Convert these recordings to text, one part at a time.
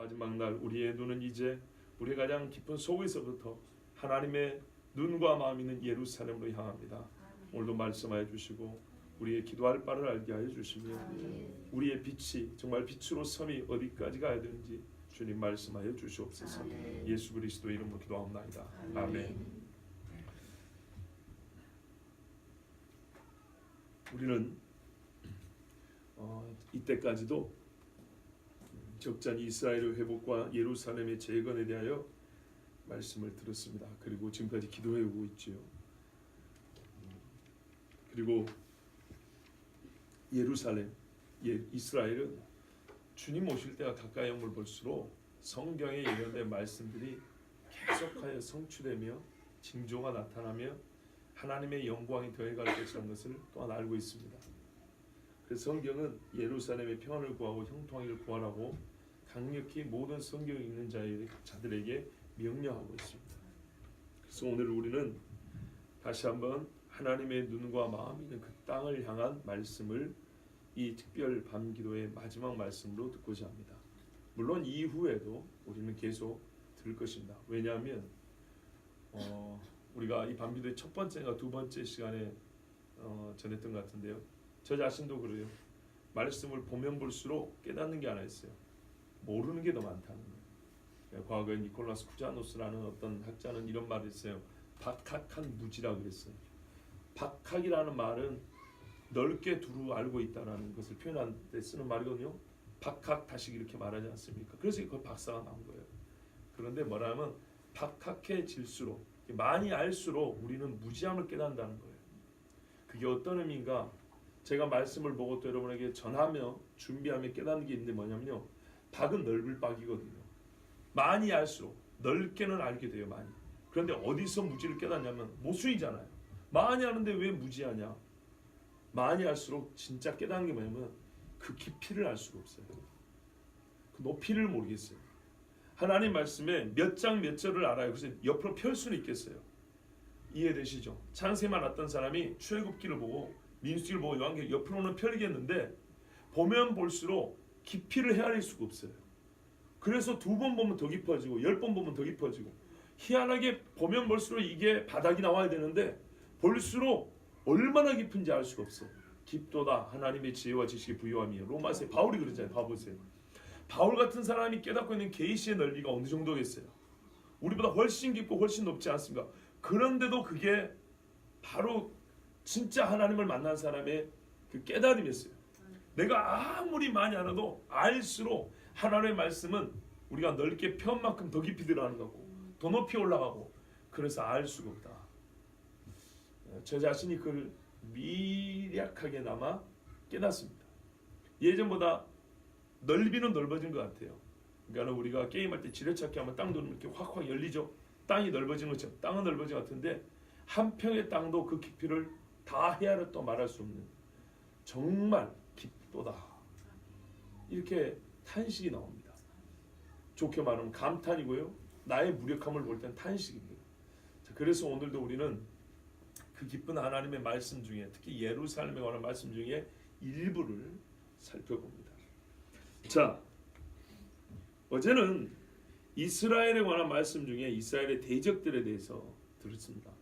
마지막 날 우리의 눈은 이제 우리 가장 깊은 속에서부터 하나님의 눈과 마음이 있는 예루살렘으로 향합니다. 오늘도 말씀하여 주시고 우리의 기도할 바를 알게 하여 주시며 우리의 빛이 정말 빛으로 섬이 어디까지 가야 되는지 주님 말씀하여 주시옵소서. 예수 그리스도 이름으로 기도합니다. 아멘. 우리는 이때까지도 적잖이 이스라엘의 회복과 예루살렘의 재건에 대하여 말씀을 들었습니다. 그리고 지금까지 기도해 오고 있지요. 그리고 예루살렘, 이스라엘은 주님 오실 때가 가까이 옴을 볼수록 성경에 예언된 말씀들이 계속하여 성취되며 징조가 나타나며 하나님의 영광이 더해갈 것이라는 것을 또한 알고 있습니다. 그래서 성경은 예루살렘의 평안을 구하고 형통하기를 구하라고 강력히 모든 성경을 읽는 자들에게 명령하고 있습니다. 그래서 오늘 우리는 다시 한번 하나님의 눈과 마음이 있는 그 땅을 향한 말씀을 이 특별 밤기도의 마지막 말씀으로 듣고자 합니다. 물론 이후에도 우리는 계속 들을 것입니다. 왜냐하면 우리가 이 밤기도의 첫 번째가 두 번째 시간에 전했던 것 같은데요. 저 자신도 그래요. 말씀을 보면 볼수록 깨닫는 게 하나 있어요. 모르는 게 더 많다는 거예요. 과거에 니콜라스 쿠자노스라는 어떤 학자는 이런 말을 했어요. 박학한 무지라고 그랬어요. 박학이라는 말은 넓게 두루 알고 있다는 것을 표현할 때 쓰는 말이거든요. 박학다식 이렇게 말하지 않습니까? 그래서 그 박사가 나온 거예요. 그런데 뭐라면 박학해질수록 많이 알수록 우리는 무지함을 깨닫는다는 거예요. 그게 어떤 의미인가? 제가 말씀을 보고 또 여러분에게 전하며 준비하며 깨닫는 게 있는데 뭐냐면요. 박은 넓을 박이거든요. 많이 알수록 넓게는 알게 돼요. 많이. 그런데 어디서 무지를 깨닫냐면 모순이잖아요. 많이 아는데 왜 무지하냐? 많이 알수록 진짜 깨닫는 게 뭐냐면 그 깊이를 알 수가 없어요. 그 높이를 모르겠어요. 하나님 말씀에 몇 장 몇 절을 알아요. 그래서 옆으로 펼 수는 있겠어요. 이해되시죠? 창세만 왔던 사람이 출애굽기를 보고 민수기를 보고 요한계시록 옆으로는 펴리겠는데 보면 볼수록 깊이를 헤아릴 수가 없어요. 그래서 2번 보면 더 깊어지고 10번 보면 더 깊어지고 희한하게 보면 볼수록 이게 바닥이 나와야 되는데 볼수록 얼마나 깊은지 알 수가 없어. 깊도다 하나님의 지혜와 지식이 부요함이에요. 로마서에 바울이 그러잖아요. 봐보세요. 바울 같은 사람이 깨닫고 있는 계시의 넓이가 어느 정도겠어요? 우리보다 훨씬 깊고 훨씬 높지 않습니까? 그런데도 그게 바로 진짜 하나님을 만난 사람의 그 깨달음이었어요. 내가 아무리 많이 알아도 알수록 하나님의 말씀은 우리가 넓게 편 만큼 더 깊이 들어가는 거고 더 높이 올라가고 그래서 알 수가 없다. 저 자신이 그걸 미약하게나마 깨닫습니다. 예전보다 넓이는 넓어진 것 같아요. 그러니까 우리가 게임할 때 지뢰찾기 하면 땅도 이렇게 확확 열리죠. 땅이 넓어진 것처럼 땅은 넓어진 것 같은데 한 평의 땅도 그 깊이를 다 헤아렸다 말할 수 없는 정말 깊도다 이렇게 탄식이 나옵니다. 좋게 말하면 감탄이고요. 나의 무력함을 볼 땐 탄식입니다. 자, 그래서 오늘도 우리는 그 깊은 하나님의 말씀 중에 특히 예루살렘에 관한 말씀 중에 일부를 살펴봅니다. 자, 어제는 이스라엘에 관한 말씀 중에 이스라엘의 대적들에 대해서 들었습니다.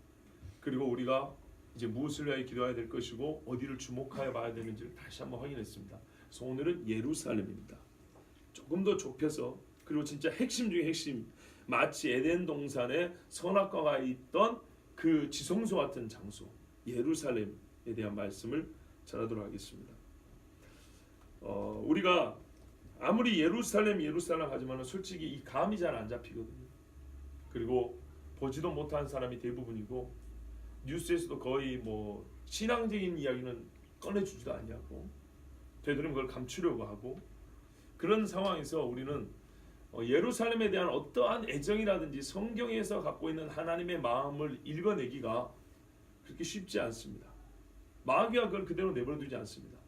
그리고 우리가 이제 무엇을 위하여 기도해야 될 것이고 어디를 주목하여 봐야 되는지를 다시 한번 확인했습니다. 그래서 오늘은 예루살렘입니다. 조금 더 좁혀서 그리고 진짜 핵심 중에 핵심 마치 에덴 동산에 선악과가 있던 그 지성소 같은 장소 예루살렘에 대한 말씀을 전하도록 하겠습니다. 우리가 아무리 예루살렘 하지만 솔직히 이 감이 잘 안 잡히거든요. 그리고 보지도 못한 사람이 대부분이고 뉴스에서도 거의 뭐 신앙적인 이야기는 꺼내주지도 않냐고 되도록이면 그걸 감추려고 하고 그런 상황에서 우리는 예루살렘에 대한 어떠한 애정이라든지 성경에서 갖고 있는 하나님의 마음을 읽어내기가 그렇게 쉽지 않습니다. 마귀가 그걸 그대로 내버려두지 않습니다.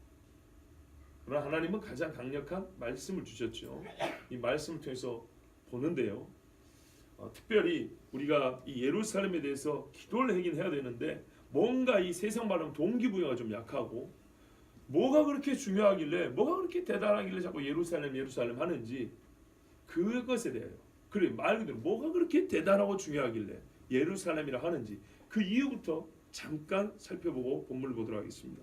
그러나 하나님은 가장 강력한 말씀을 주셨죠. 이 말씀을 통해서 보는데요. 특별히 우리가 이 예루살렘에 대해서 기도를 하긴 해야 되는데 뭔가 이 세상 말하면 동기부여가 좀 약하고 뭐가 그렇게 중요하길래 뭐가 그렇게 대단하길래 자꾸 예루살렘 하는지 그것에 대하여. 그래, 말 그대로 뭐가 그렇게 대단하고 중요하길래 예루살렘이라 하는지 그 이유부터 잠깐 살펴보고 본문을 보도록 하겠습니다.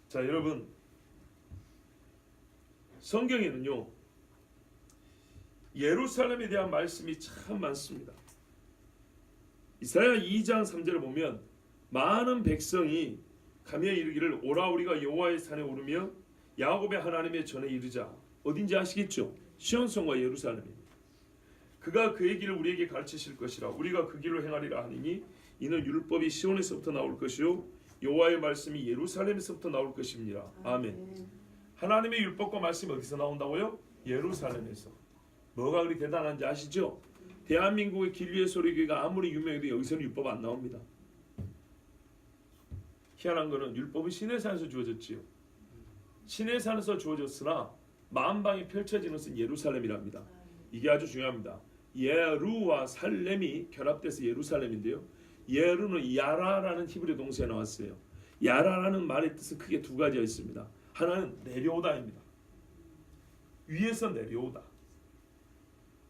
자, 여러분, 성경에는요 예루살렘에 대한 말씀이 참 많습니다. 이사야 2장 3절을 보면 많은 백성이 가며 이르기를 오라 우리가 여호와의 산에 오르며 야곱의 하나님의 전에 이르자. 어딘지 아시겠죠? 시온성과 예루살렘입니다. 그가 그의 길을 우리에게 가르치실 것이라. 우리가 그 길로 행하리라 하니니 이는 율법이 시온에서부터 나올 것이요 여호와의 말씀이 예루살렘에서부터 나올 것입니다. 아멘. 하나님의 율법과 말씀이 어디서 나온다고요? 예루살렘에서. 뭐가 그리 대단한지 아시죠? 대한민국의 길 위의 소리교회가 아무리 유명해도 여기서는 율법 안 나옵니다. 희한한 거는 율법은 시내산에서 주어졌지요. 시내산에서 주어졌으나 만방이 펼쳐지는 것은 예루살렘이랍니다. 이게 아주 중요합니다. 예루와 살렘이 결합돼서 예루살렘인데요. 예루는 야라라는 히브리 동사에 나왔어요. 야라라는 말의 뜻은 크게 두 가지가 있습니다. 하나는 내려오다입니다. 위에서 내려오다.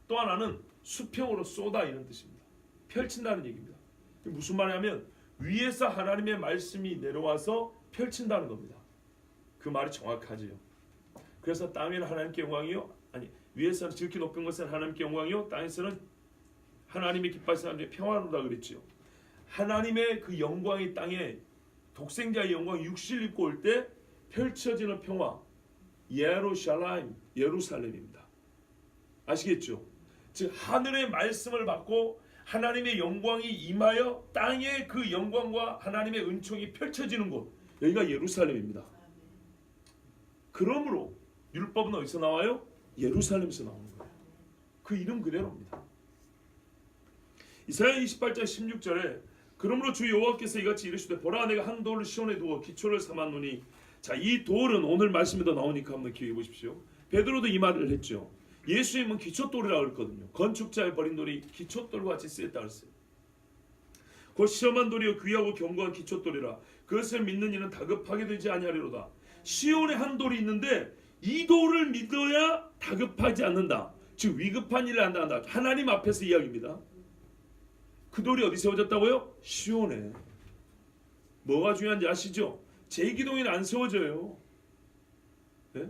또 하나는 수평으로 쏟아 이런 뜻입니다. 펼친다는 얘기입니다. 무슨 말이냐면 위에서 하나님의 말씀이 내려와서 펼친다는 겁니다. 그 말이 정확하지요. 그래서 땅에는 하나님께 영광이요, 아니 위에서는 지극히 높은 것은 하나님께 영광이요, 땅에서는 하나님의 기뻐하시는 사람들의 평화로다 그랬지요. 하나님의 그 영광이 땅에 독생자의 영광이 육신을 입고 올 때 펼쳐지는 평화, 예루살렘입니다. 아시겠죠? 즉 하늘의 말씀을 받고 하나님의 영광이 임하여 땅에 그 영광과 하나님의 은총이 펼쳐지는 곳, 여기가 예루살렘입니다. 그러므로 율법은 어디서 나와요? 예루살렘에서 나오는 거예요. 그 이름 그대로입니다. 이사야 28장 16절에 그러므로 주 여호와께서 이같이 이르시되 보라 내가 한 돌을 시온에 두어 기초를 삼았노니. 자, 이 돌은 오늘 말씀에도 나오니까 한번 기억해 보십시오. 베드로도 이 말을 했죠. 예수님은 기초돌이라고 그랬거든요. 건축자의 버린 돌이 기초돌과 같이 쓰였다 그랬어요. 곧 시험한 돌이요 귀하고 견고한 기초돌이라 그것을 믿는 이는 다급하게 되지 아니하리로다. 시온에 한 돌이 있는데 이 돌을 믿어야 다급하지 않는다. 즉 위급한 일을 안 당한다. 하나님 앞에서 이야기입니다. 그 돌이 어디 세워졌다고요? 시온에. 뭐가 중요한지 아시죠? 제기동에는 안 세워져요. 네?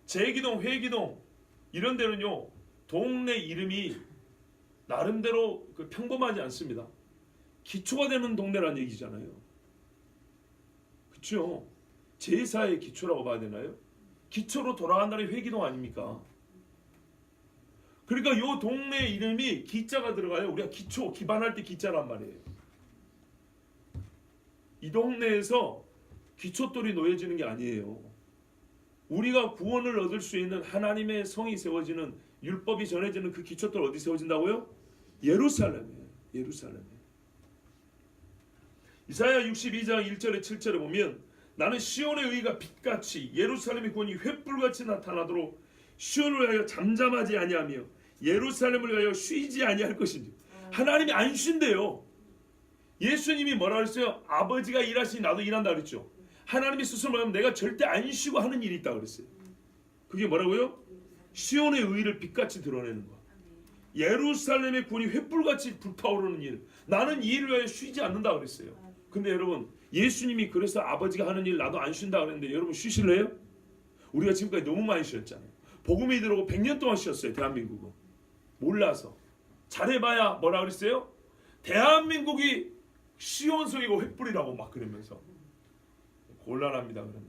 제기동, 회기동 이런 데는요 동네 이름이 나름대로 평범하지 않습니다. 기초가 되는 동네란 얘기잖아요. 그렇죠? 제사의 기초라고 봐야 되나요? 기초로 돌아간다는 회기동 아닙니까? 그러니까 요 동네 이름이 기자가 들어가요. 우리가 기초, 기반할 때 기자란 말이에요. 이 동네에서 기초돌이 놓여지는 게 아니에요. 우리가 구원을 얻을 수 있는 하나님의 성이 세워지는, 율법이 전해지는 그 기초돌 어디 세워진다고요? 예루살렘이에요. 예루살렘. 이사야 62장 1절에 7절에 보면 나는 시온의 의가 빛같이 예루살렘의 구원이 횃불같이 나타나도록 시온을 위하여 잠잠하지 아니하며 예루살렘을 위하여 쉬지 아니할 것인지. 하나님이 안 쉰대요. 예수님이 뭐라 그랬어요? 아버지가 일하시니 나도 일한다 그랬죠. 하나님이 스스로 말하면 내가 절대 안 쉬고 하는 일이 있다 그랬어요. 그게 뭐라고요? 시온의 의를 빛같이 드러내는 것. 예루살렘의 구원이 횃불같이 불타오르는 일. 나는 이 일을 위하여 쉬지 않는다 그랬어요. 근데 여러분 예수님이 그래서 아버지가 하는 일 나도 안 쉰다 그랬는데 여러분 쉬실래요? 우리가 지금까지 너무 많이 쉬었잖아요. 복음이 들어오고 100년 동안 쉬었어요. 대한민국은. 몰라서. 잘해봐야 뭐라 그랬어요? 대한민국이 시온성이고 횃불이라고 막 그러면서. 곤란합니다. 그러면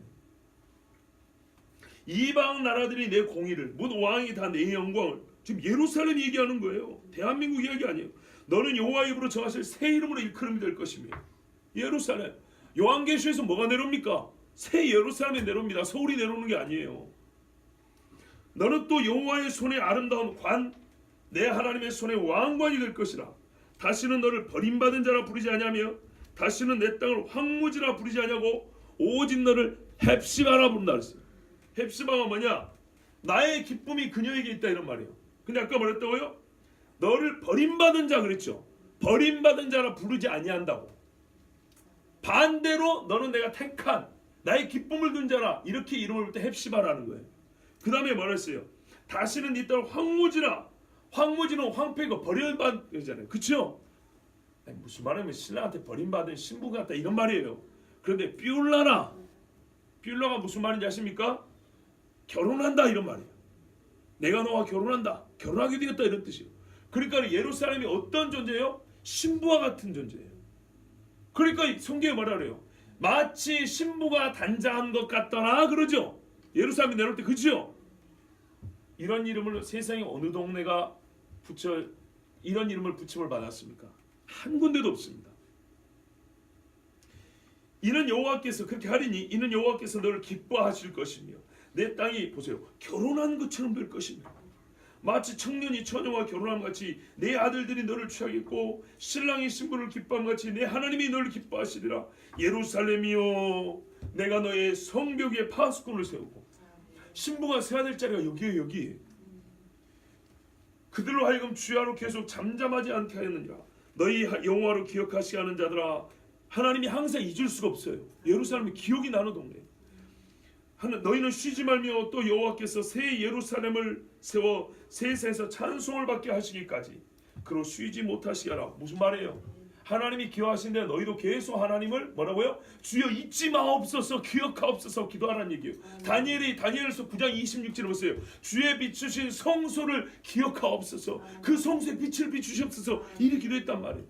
이방 나라들이 내 공의를, 문 왕이 다 내 영광을, 지금 예루살렘 얘기하는 거예요. 대한민국 이야기 아니에요. 너는 여호와의 입으로 정하실 새 이름으로 일컬음이 될 것이며. 예루살렘. 요한계시에서 뭐가 내려옵니까? 새 예루살렘이 내려옵니다. 서울이 내려오는 게 아니에요. 너는 또 여호와의 손에 아름다운 관, 내 하나님의 손에 왕관이 될 것이라. 다시는 너를 버림받은 자라 부르지 아니하며 다시는 내 땅을 황무지라 부르지 아니하고 오직 너를 헵시바라 부른다 그랬어요. 헵시바가 뭐냐? 나의 기쁨이 그녀에게 있다 이런 말이에요. 근데 아까 말했다고요? 너를 버림받은 자 그랬죠. 버림받은 자라 부르지 아니한다고. 반대로 너는 내가 택한 나의 기쁨을 둔 자라 이렇게 이름을 부를 때 헵시바라는 거예요. 그 다음에 뭐라 했어요? 다시는 이 땅을 황무지라. 황무지는 황폐고 버림받은 거잖아요. 그렇죠? 무슨 말이냐면 신랑한테 버림받은 신부 같다 이런 말이에요. 그런데 뷸라라, 뷸라가 무슨 말인지 아십니까? 결혼한다 이런 말이에요. 내가 너와 결혼한다, 결혼하게 되겠다 이런 뜻이에요. 그러니까 예루살렘이 어떤 존재예요? 신부와 같은 존재예요. 그러니까 성경에 뭐라 그래요? 마치 신부가 단장한 것 같더라 그러죠. 예루살렘에 내려올 때 그죠? 이런 이름을 세상에 어느 동네가 이런 이름을 붙임을 받았습니까? 한 군데도 없습니다. 이는 여호와께서 그렇게 하리니 이는 여호와께서 너를 기뻐하실 것이며 내 땅이 보세요 결혼한 것처럼 될 것이며 마치 청년이 처녀와 결혼한 같이 내 아들들이 너를 취하겠고 신랑이 신부를 기뻐한 같이 내 하나님이 너를 기뻐하시리라. 예루살렘이여 내가 너의 성벽 위에 파수꾼을 세우고 신부가 세워야 될 자리가 여기에요. 여기 그들로 하여금 주야로 계속 잠잠하지 않게 하였느니라. 너희 여호와를 기억하시 하는 자들아 하나님이 항상 잊을 수가 없어요. 예루살렘이 기억이 나는 동네. 너희는 쉬지 말며 또 여호와께서 새 예루살렘을 세워 세상에서 찬송을 받게 하시기까지 그로 쉬지 못하시게 하라. 무슨 말이에요? 하나님이 기억하시는데 너희도 계속 하나님을 뭐라고요? 주여 잊지 마옵소서 기억하옵소서 기도하라는 얘기예요. 다니엘서 9장 26절을 보세요. 주의 비추신 성소를 기억하옵소서 그 성소에 빛을 비추시옵소서 이렇게 기도했단 말이에요.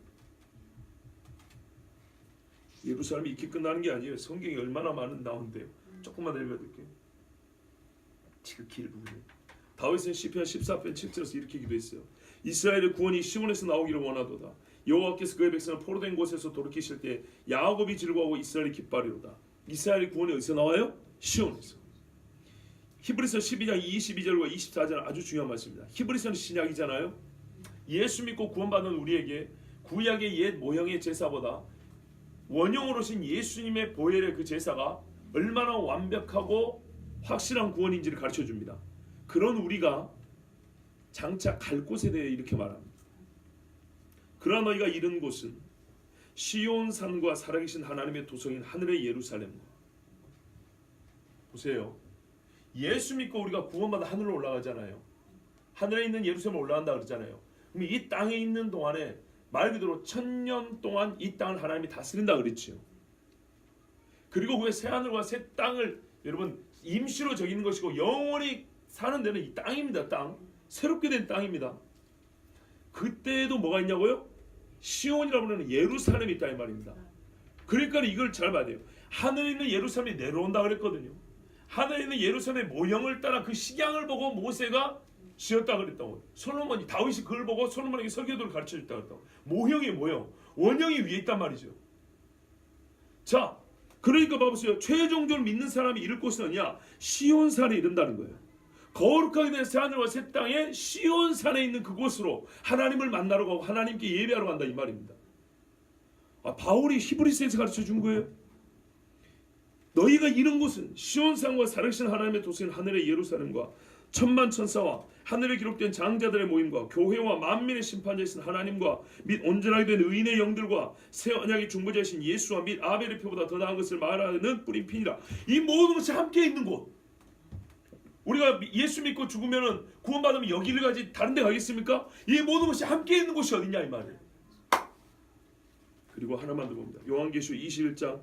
예루살렘이 이렇게 끝나는 게 아니에요. 성경이 얼마나 많은 나오는데요. 조금만 읽어드릴게요. 지극히 부분이에요. 다윗은 시편 14편 7절에서 이렇게 기도했어요. 이스라엘의 구원이 시온에서 나오기를 원하도다. 여호와께서 그의 백성을 포로된 곳에서 돌이키실 때 야곱이 즐거워하고 이스라엘이 기뻐하리로다. 이스라엘의 구원이 어디서 나와요? 시온에서. 히브리서 12장 22절과 24절 아주 중요한 말씀입니다. 히브리서는 신약이잖아요. 예수 믿고 구원받은 우리에게 구약의 옛 모형의 제사보다 원형으로 오신 예수님의 보혈의 그 제사가 얼마나 완벽하고 확실한 구원인지를 가르쳐줍니다. 그런 우리가 장차 갈 곳에 대해 이렇게 말합니다. 그러나 너희가 이른 곳은 시온산과 살아계신 하나님의 도성인 하늘의 예루살렘과 보세요. 예수 믿고 우리가 구원받아 하늘로 올라가잖아요. 하늘에 있는 예루살렘에 올라간다 그러잖아요. 그럼 이 땅에 있는 동안에 말 그대로 1000년 동안 이 땅을 하나님이 다스린다 그랬지요. 그리고 그 새하늘과 새 땅을 여러분 임시로 적이는 것이고 영원히 사는 데는 이 땅입니다. 땅. 새롭게 된 땅입니다. 그때에도 뭐가 있냐고요? 시온이라고 하는 예루살렘이 있다 이 말입니다. 그러니까 이걸 잘 봐야 돼요. 하늘에 있는 예루살렘이 내려온다 그랬거든요. 하늘에 있는 예루살렘의 모형을 따라 그 식양을 보고 모세가 지었다 그랬다고. 다윗이 그걸 보고 솔로몬에게 설교도를 가르쳐줬다 그랬다고. 모형이 모형, 원형이 위에 있단 말이죠. 자, 그러니까 봐보세요. 최종적으로 믿는 사람이 이를 곳은 어디냐? 시온산에 이른다는 거예요. 거룩하게 된 새하늘과 새 땅에 시온산에 있는 그곳으로 하나님을 만나러 가고 하나님께 예배하러 간다 이 말입니다. 바울이 히브리서에서 가르쳐 준 거예요. 너희가 이런 곳은 시온산과 살아계신 하나님의 도시인 하늘의 예루살렘과 천만 천사와 하늘에 기록된 장자들의 모임과 교회와 만민의 심판자이신 하나님과 및 온전하게 된 의인의 영들과 새 언약의 중보자이신 예수와 및 아벨의 표보다 더 나은 것을 말하는 뿌린핀이라. 이 모든 것이 함께 있는 곳. 우리가 예수 믿고 죽으면 구원받으면 여기를 가지 다른 데 가겠습니까? 이 모든 것이 함께 있는 곳이 어디냐 이 말이에요. 그리고 하나만 더 봅니다. 요한계시록 21장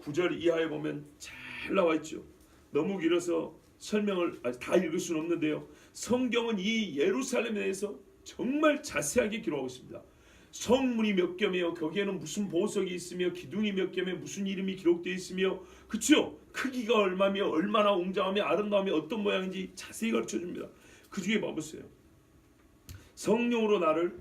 9절 이하에 보면 잘 나와 있죠. 너무 길어서 설명을 다 읽을 수는 없는데요. 성경은 이 예루살렘에 대해서 정말 자세하게 기록하고 있습니다. 성문이 몇 개며 거기에는 무슨 보석이 있으며 기둥이 몇 개며 무슨 이름이 기록되어 있으며 그렇죠? 크기가 얼마며 얼마나 웅장하며 아름다우며 어떤 모양인지 자세히 가르쳐줍니다. 그 중에 봐보세요. 성령으로 나를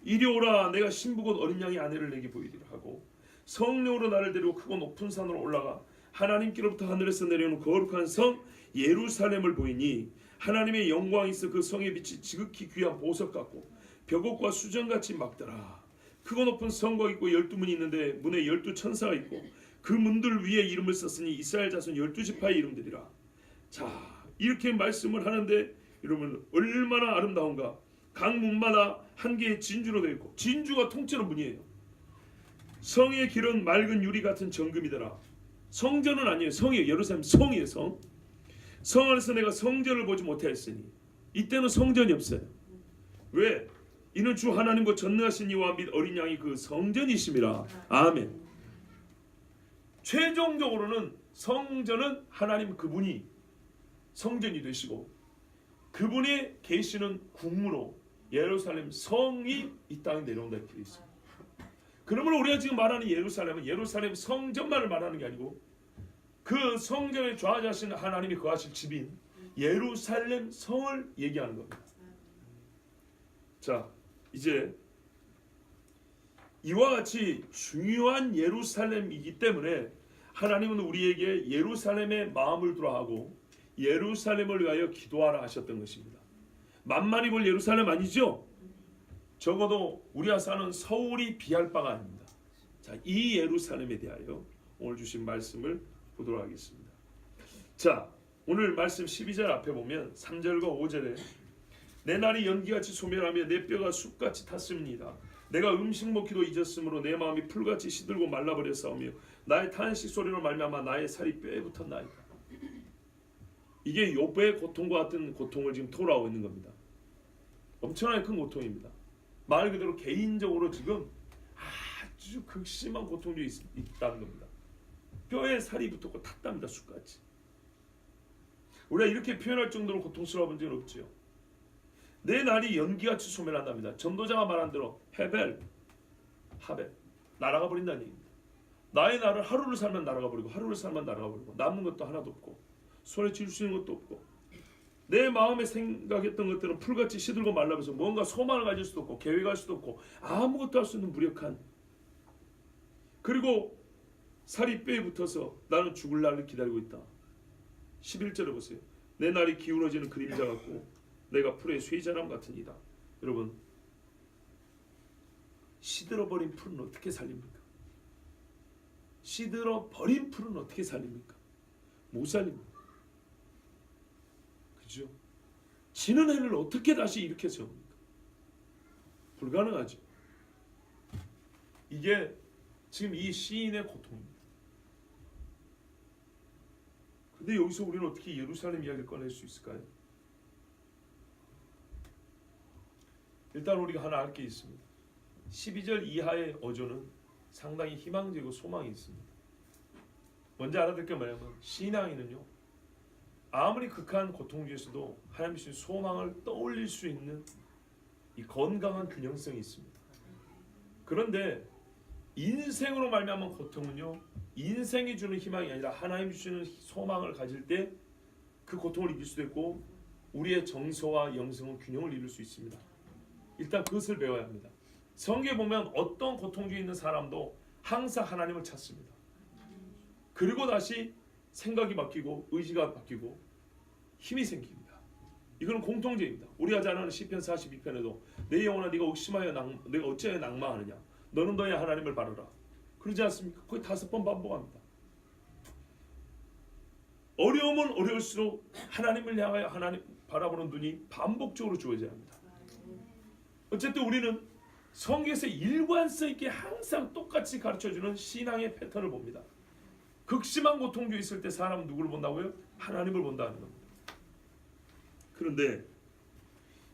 이리 오라 내가 신부 곧 어린 양의 아내를 내게 보이리라 하고 성령으로 나를 데리고 크고 높은 산으로 올라가 하나님께로부터 하늘에서 내려오는 거룩한 성 예루살렘을 보이니 하나님의 영광이 있어 그 성의 빛이 지극히 귀한 보석 같고 벽옥과 수정같이 막더라. 크고 높은 성곽 있고 12문이 있는데 문에 12천사가 있고 그 문들 위에 이름을 썼으니 이스라엘 자손 12지파의 이름들이라. 자, 이렇게 말씀을 하는데 여러분 얼마나 아름다운가. 각 문마다 한 개의 진주로 되어 있고 진주가 통째로 문이에요. 성의 길은 맑은 유리 같은 정금이더라. 성전은 아니에요. 성이에요. 예루살렘 성이에요. 성 안에서 내가 성전을 보지 못하였으니 이때는 성전이 없어요. 왜? 이는 주 하나님과 전능하신 이와 및 어린 양이 그 성전이심이라. 아멘. 최종적으로는 성전은 하나님 그분이 성전이 되시고 그분이 계시는 궁으로 예루살렘 성이 이 땅에 내려온다 이렇게 되어 있습니다. 그러므로 우리가 지금 말하는 예루살렘은 예루살렘 성전만을 말하는 게 아니고 그 성전에 좌하신 하나님이 거하실 집인 예루살렘 성을 얘기하는 겁니다. 자, 이제 이와 같이 중요한 예루살렘이기 때문에 하나님은 우리에게 예루살렘의 마음을 두라하고 예루살렘을 위하여 기도하라 하셨던 것입니다. 만만히 볼 예루살렘 아니죠? 적어도 우리가 사는 서울이 비할 바가 아닙니다. 자, 이 예루살렘에 대하여 오늘 주신 말씀을 보도록 하겠습니다. 자, 오늘 말씀 12절 앞에 보면 3절과 5절에 내 날이 연기같이 소멸하며 내 뼈가 숲같이 탔습니다. 내가 음식 먹기도 잊었으므로 내 마음이 풀같이 시들고 말라버렸사오며 나의 탄식 소리로 말미암아 나의 살이 뼈에 붙었나이다. 이게 욥의 고통과 같은 고통을 지금 토로하고 있는 겁니다. 엄청나게 큰 고통입니다. 말 그대로 개인적으로 지금 아주 극심한 고통이 있다는 겁니다. 뼈에 살이 붙었고 탔답니다. 숲같이. 우리가 이렇게 표현할 정도로 고통스러워 본 적은 없지요. 내 날이 연기같이 소멸한답니다. 전도자가 말한 대로 하벨 날아가 버린다는 얘기입니다. 나의 날을 하루를 살면 날아가 버리고 하루를 살면 날아가 버리고 남는 것도 하나도 없고 손에 쥘 수 있는 것도 없고 내 마음에 생각했던 것들은 풀같이 시들고 말라버려서 뭔가 소망을 가질 수도 없고 계획할 수도 없고 아무것도 할 수 없는 무력한, 그리고 살이 뼈에 붙어서 나는 죽을 날을 기다리고 있다. 11절에 보세요. 내 날이 기울어지는 그림자 같고 내가 풀의 쇠자람 같으니이다. 여러분, 시들어버린 풀은 어떻게 살립니까? 시들어버린 풀은 어떻게 살립니까? 못 살립니다. 그죠? 지는 해를 어떻게 다시 일으켜 세웁니까? 불가능하죠. 이게 지금 이 시인의 고통입니다. 근데 여기서 우리는 어떻게 예루살렘 이야기를 꺼낼 수 있을까요? 일단 우리가 하나 알 게 있습니다. 12절 이하의 어조는 상당히 희망적이고 소망이 있습니다. 먼저 알아둘 게 뭐냐면 신앙인은요, 아무리 극한 고통 중에서도 하나님 주신 소망을 떠올릴 수 있는 이 건강한 균형성이 있습니다. 그런데 인생으로 말미암은 고통은요, 인생이 주는 희망이 아니라 하나님 주시는 소망을 가질 때 그 고통을 이길 수도 있고 우리의 정서와 영성은 균형을 이룰 수 있습니다. 일단 그것을 배워야 합니다. 성경에 보면 어떤 고통 중에 있는 사람도 항상 하나님을 찾습니다. 그리고 다시 생각이 바뀌고 의지가 바뀌고 힘이 생깁니다. 이거는 공통제입니다. 우리가 잘 아는 시편 42편에도 내 영혼아 네가 옥심하여 내가 어찌하여 낭망하느냐, 너는 너의 하나님을 바라라. 그러지 않습니까? 거의 5번 반복합니다. 어려움은 어려울수록 하나님을 향하여 하나님 바라보는 눈이 반복적으로 주어져야 합니다. 어쨌든 우리는 성경에서 일관성 있게 항상 똑같이 가르쳐주는 신앙의 패턴을 봅니다. 극심한 고통 중에 있을 때 사람은 누구를 본다고요? 하나님을 본다는 겁니다. 그런데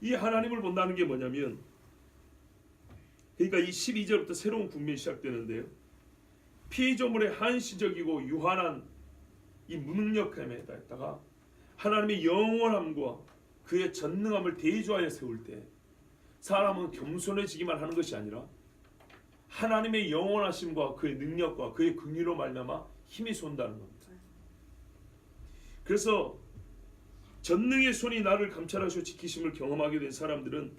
이 하나님을 본다는 게 뭐냐면, 그러니까 이 12절부터 새로운 국면이 시작되는데요. 피조물의 한시적이고 유한한 이 무능력함에다가 하나님의 영원함과 그의 전능함을 대조하여 세울 때 사람은 겸손해지기만 하는 것이 아니라 하나님의 영원하심과 그의 능력과 그의 긍휼로 말미암아 힘이 쏜다는 겁니다. 그래서 전능의 손이 나를 감찰하시고 지키심을 경험하게 된 사람들은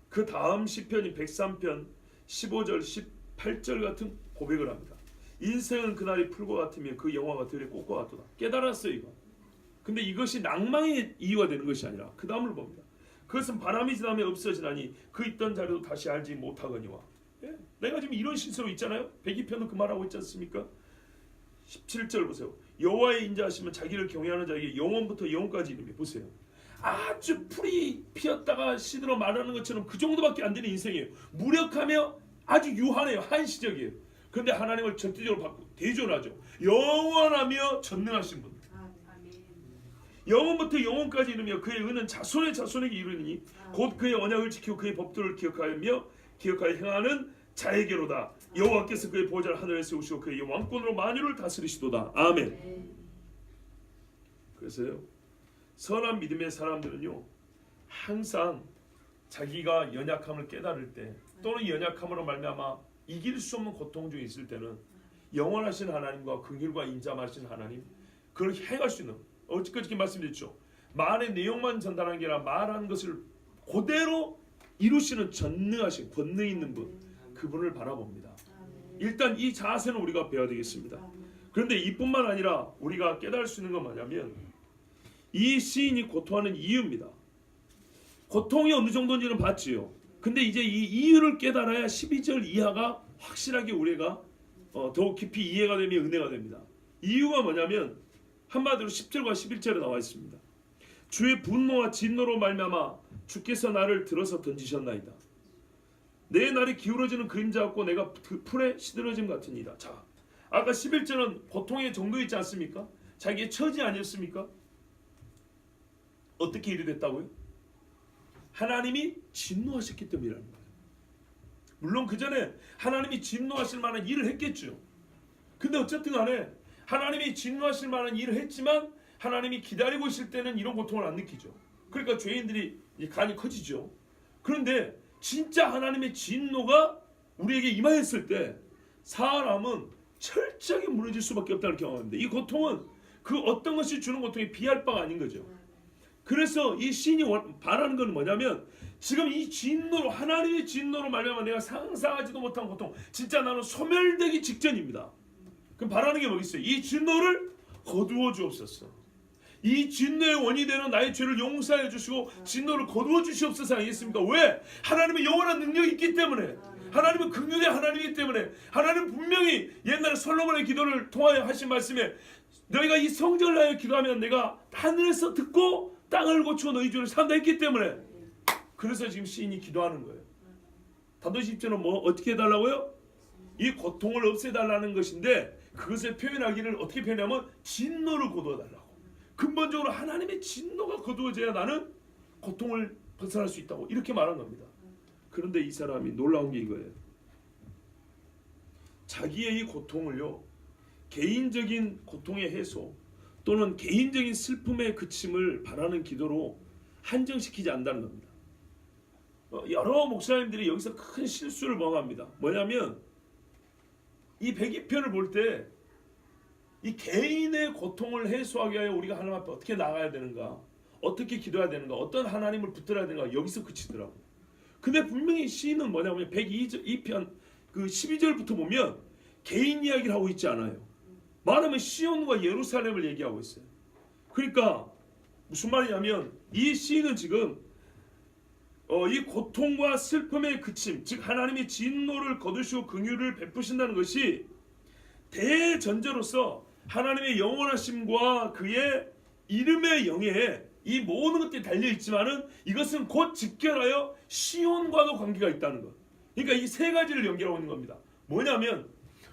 그 다음 시편인 103편 15절 18절 같은 고백을 합니다. 인생은 그날이 풀과 같으며 그 영화가 들의 꽃과 같도다. 깨달았어요 이거. 근데 이것이 낭망의 이유가 되는 것이 아니라 그 다음을 봅니다. 그것은 바람이 지나면 없어지나니 그 있던 자리도 다시 알지 못하거니와. 예? 내가 지금 이런 신세로 있잖아요. 102편도 그 말하고 있지 않습니까? 17절 보세요. 여호와의 인자하시면 자기를 경외하는 자에게 영원부터 영원까지 이름이. 보세요. 아주 풀이 피었다가 시들어 말하는 것처럼 그 정도밖에 안 되는 인생이에요. 무력하며 아주 유한해요. 한시적이에요. 그런데 하나님을 절대적으로 받고 대존하죠. 영원하며 전능하신 분. 영원부터 영원까지 이르며 그의 은은 자손의 자손에게 이르니 곧 그의 언약을 지키고 그의 법도를 기억하여 행하는 자에게로다. 여호와께서 그의 보좌를 하늘에 세우시고 그의 왕권으로 만유를 다스리시도다. 아멘. 그래서요, 선한 믿음의 사람들은요 항상 자기가 연약함을 깨달을 때 또는 연약함으로 말미암아 이길 수 없는 고통 중에 있을 때는 영원하신 하나님과 긍휼과 인자하신 하나님, 그걸 행할 수 있는, 어저께 말씀드렸죠. 말의 내용만 전달하는 게 아니라 말하는 것을 그대로 이루시는 전능하신 권능 있는 분, 그분을 바라봅니다. 일단 이 자세는 우리가 배워야 되겠습니다. 그런데 이뿐만 아니라 우리가 깨달을 수 있는 건 뭐냐면 이 시인이 고통하는 이유입니다. 고통이 어느 정도인지는 봤지요. 근데 이제 이 이유를 깨달아야 12절 이하가 확실하게 우리가 더욱 깊이 이해가 되면 은혜가 됩니다. 이유가 뭐냐면 한마디로 10절과 11절에 나와 있습니다. 주의 분노와 진노로 말미암아 주께서 나를 들어서 던지셨나이다. 내 날이 기울어지는 그림자 같고 내가 그 풀에 시들어짐 같으니이다. 자, 아까 11절은 고통의 정도 있지 않습니까? 자기의 처지 아니었습니까? 어떻게 일이 됐다고요? 하나님이 진노하셨기 때문이라는 거예요. 물론 그 전에 하나님이 진노하실 만한 일을 했겠죠. 근데 어쨌든 간에 하나님이 진노하실 만한 일을 했지만 하나님이 기다리고 있을 때는 이런 고통을 안 느끼죠. 그러니까 죄인들이 간이 커지죠. 그런데 진짜 하나님의 진노가 우리에게 임하였을 때 사람은 철저하게 무너질 수밖에 없다는 경험입니다. 이 고통은 그 어떤 것이 주는 고통에 비할 바가 아닌 거죠. 그래서 이 시인이 바라는 건 뭐냐면 지금 이 진노로, 하나님의 진노로 말미암아 내가 상상하지도 못한 고통, 진짜 나는 소멸되기 직전입니다. 그럼 바라는 게 뭐겠어요? 이 진노를 거두어 주옵소서. 이 진노의 원이 되는 나의 죄를 용서해 주시고 진노를 거두어 주시옵소서. 아니겠습니까? 왜? 하나님의 영원한 능력이 있기 때문에, 하나님은 긍휼의 하나님이기 때문에, 하나님은 분명히 옛날에 솔로몬의 기도를 통하여 하신 말씀에 너희가 이 성전을 하여 기도하면 내가 하늘에서 듣고 땅을 고치고 너희 죄를 산다 했기 때문에, 그래서 지금 시인이 기도하는 거예요. 다도시 입전은 뭐 어떻게 해달라고요? 이 고통을 없애달라는 것인데 그것을 표현하기를 어떻게 표현하면 진노를 거두어달라고. 근본적으로 하나님의 진노가 거두어져야 나는 고통을 벗어날 수 있다고 이렇게 말한 겁니다. 그런데 이 사람이 놀라운 게 이거예요. 자기의 이 고통을요, 개인적인 고통의 해소 또는 개인적인 슬픔의 그침을 바라는 기도로 한정시키지 않는다는 겁니다. 여러 목사님들이 여기서 큰 실수를 범합니다. 뭐냐면 이 102편을 볼 때 이 개인의 고통을 해소하기 위하여 우리가 하나님 앞에 어떻게 나가야 되는가, 어떻게 기도해야 되는가, 어떤 하나님을 붙들어야 되는가, 여기서 그치더라고요. 근데 분명히 시인은 뭐냐면 102편 그 12절부터 보면 개인 이야기를 하고 있지 않아요. 말하면 시온과 예루살렘을 얘기하고 있어요. 그러니까 무슨 말이냐면 이 시인은 지금 이 고통과 슬픔의 그침, 즉 하나님의 진노를 거두시고 긍휼을 베푸신다는 것이 대전제로서 하나님의 영원하심과 그의 이름의 영에 이 모든 것들이 달려있지만은 이것은 곧 직결하여 시온과도 관계가 있다는 것. 그러니까 이 세 가지를 연결하고 있는 겁니다. 뭐냐면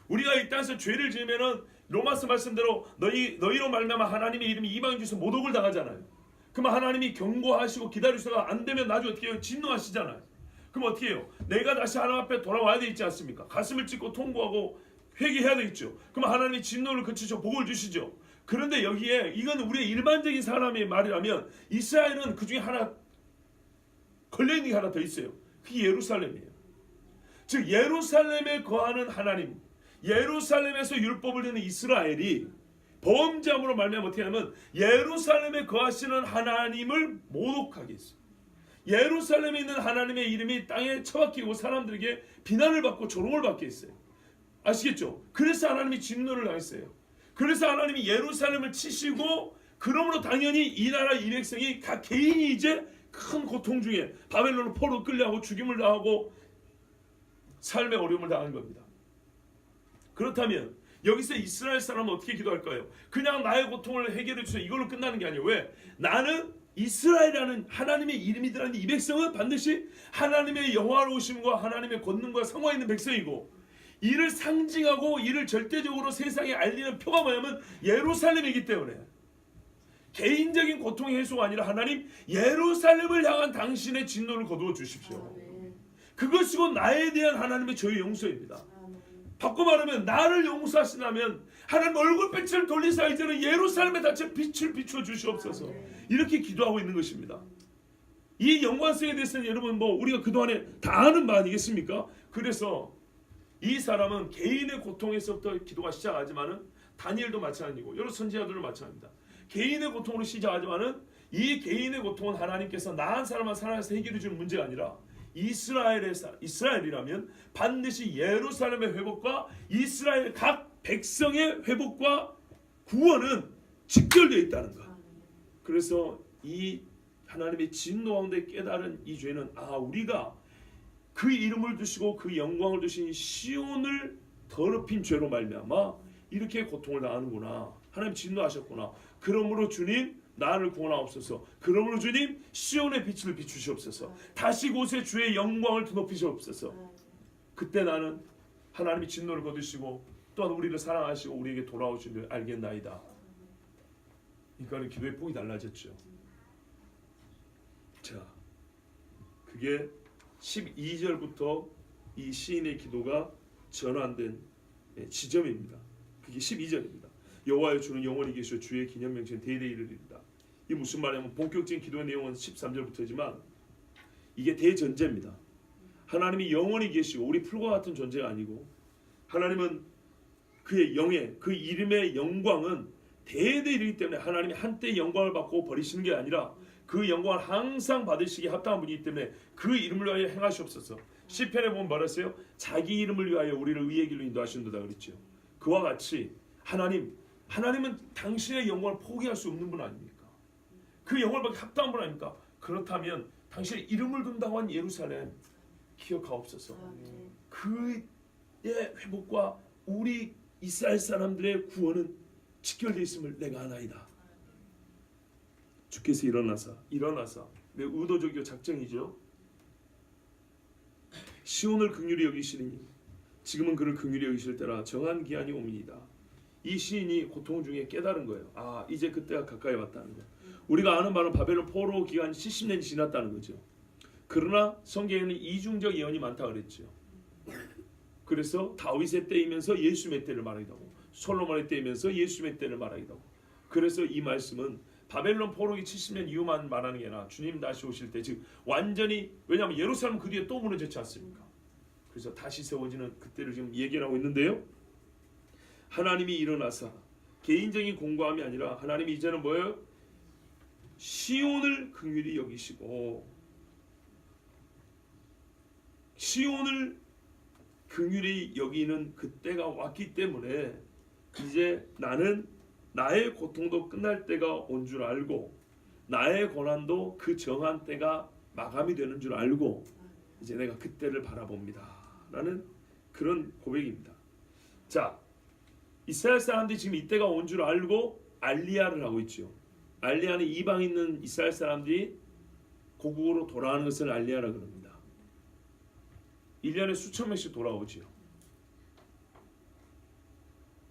우리가 이 땅에서 죄를 지으면은 로마서 말씀대로 너희로 말미암아 하나님의 이름이 이방인 중에서 모독을 당하잖아요. 그러면 하나님이 경고하시고 기다리시다가 안 되면 나중에 어떻게 해요? 진노하시잖아요. 그럼 어떻게 해요? 내가 다시 하나님 앞에 돌아와야 되지 않습니까? 가슴을 찢고 통보하고 회개해야 되겠죠. 그럼 하나님이 진노를 그치셔 복을 주시죠. 그런데 여기에 이건 우리의 일반적인 사람의 말이라면 이스라엘은 그 중에 하나 걸려있는 게 하나 더 있어요. 그게 예루살렘이에요. 즉 예루살렘에 거하는 하나님, 예루살렘에서 율법을 듣는 이스라엘이 범죄함으로 말미암아 어떻게 하냐면 예루살렘에 거하시는 하나님을 모독하게 했어요. 예루살렘에 있는 하나님의 이름이 땅에 처박히고 사람들에게 비난을 받고 조롱을 받게 했어요. 아시겠죠? 그래서 하나님이 진노를 당했어요. 그래서 하나님이 예루살렘을 치시고, 그러므로 당연히 이 나라 이 백성이 각 개인이 이제 큰 고통 중에 바벨론으로 포로 끌려가고 죽임을 당하고 삶의 어려움을 당한 겁니다. 그렇다면 여기서 이스라엘 사람은 어떻게 기도할까요? 그냥 나의 고통을 해결해 주세요, 이걸로 끝나는 게 아니에요. 왜? 나는 이스라엘이라는 하나님의 이름이 들어가는 이 백성은 반드시 하나님의 영화로우심과 하나님의 권능과 상호에 있는 백성이고, 이를 상징하고 이를 절대적으로 세상에 알리는 표가 뭐냐면 예루살렘이기 때문에 개인적인 고통의 해소가 아니라 하나님 예루살렘을 향한 당신의 진노를 거두어 주십시오. 그것이고 나에 대한 하나님의 저의 용서입니다. 바꿔 말하면 나를 용서하시려면 하나님 얼굴빛을 돌리사 이제는 예루살렘에 닫힌 빛을 비추어 주시옵소서. 이렇게 기도하고 있는 것입니다. 이 연관성에 대해서는 여러분 우리가 그동안에 다 아는 바 아니겠습니까? 그래서 이 사람은 개인의 고통에서부터 기도가 시작하지만은 다니엘도 마찬가지고 여러 선지자들도 마찬가지입니다. 개인의 고통으로 시작하지만은 이 개인의 고통은 하나님께서 나 한 사람만 살아서 해결해 주는 문제가 아니라 이스라엘이라면 반드시 예루살렘의 회복과 이스라엘 각 백성의 회복과 구원은 직결되어 있다는 것. 그래서 이 하나님의 진노 가운데 깨달은 이 죄는 우리가 그 이름을 두시고 그 영광을 두신 시온을 더럽힌 죄로 말미암아 이렇게 고통을 당하는구나. 하나님 진노하셨구나. 그러므로 주님 나를 구원하옵소서. 그러므로 주님 시온의 빛을 비추시옵소서. 다시 곳에 주의 영광을 드높이시옵소서. 그때 나는 하나님이 진노를 거두시고 또한 우리를 사랑하시고 우리에게 돌아오신 줄 알겠나이다. 그러니까 기도의 폭이 달라졌죠. 자, 그게 12절부터 이 시인의 기도가 전환된 지점입니다. 그게 12절입니다. 여호와여 주는 영원히 계시오 주의 기념 명칭은 대대에 이르리이다. 이 무슨 말이냐면 본격적인 기도의 내용은 13절부터지만 이게 대전제입니다. 하나님이 영원히 계시고 우리 풀과 같은 존재가 아니고 하나님은 그의 영의 그 이름의 영광은 대대에 이르기 때문에 하나님이 한때 영광을 받고 버리시는 게 아니라 그 영광을 항상 받으시기에 합당한 분이기 때문에 그 이름을 위하여 행하시옵소서. 시편에 보면 말했어요. 자기 이름을 위하여 우리를 의의 길로 인도하신도다 그랬죠. 그와 같이 하나님은 당신의 영광을 포기할 수 없는 분 아닙니까? 그 영광을 받기 합당한 분 아닙니까? 그렇다면 당신의 이름을 둔다고 한 예루살렘 기억하옵소서. 그의 회복과 우리 이스라엘 사람들의 구원은 직결되어 있음을 내가 아나이다. 주께서 일어나사 매우 의도적이고 작정이죠. 시온을 긍휼히 여기시니 지금은 그를 긍휼히 여기실 때라 정한 기한이 옵니다. 이 시인이 고통 중에 깨달은 거예요. 이제 그때가 가까이 왔다는 거예요. 우리가 아는 바는 바벨론 포로 기간이 70년이 지났다는 거죠. 그러나 성경에는 이중적 예언이 많다 그랬죠. 그래서 다윗의 때이면서 예수의 때를 말하기도 하고 솔로몬의 때이면서 예수의 때를 말하기도 하고 그래서 이 말씀은 바벨론 포로기 70년 이후만 말하는 게 아니라 주님 다시 오실 때 즉 완전히 왜냐하면 예루살렘 그 뒤에 또 무너졌지 않습니까? 그래서 다시 세워지는 그때를 지금 얘기를 하고 있는데요. 하나님이 일어나사 개인적인 공고함이 아니라 하나님이 이제는 뭐예요? 시온을 긍휼히 여기시고 시온을 긍휼히 여기는 그때가 왔기 때문에 이제 나는 나의 고통도 끝날 때가 온 줄 알고 나의 고난도 그 정한 때가 마감이 되는 줄 알고 이제 내가 그때를 바라봅니다 라는 그런 고백입니다. 자, 이스라엘 사람들이 지금 이때가 온 줄 알고 알리야를 하고 있죠. 알리야는 이방 있는 이스라엘 사람들이 고국으로 돌아가는 것을 알리야라 그럽니다. 1년에 수천 명씩 돌아오지요.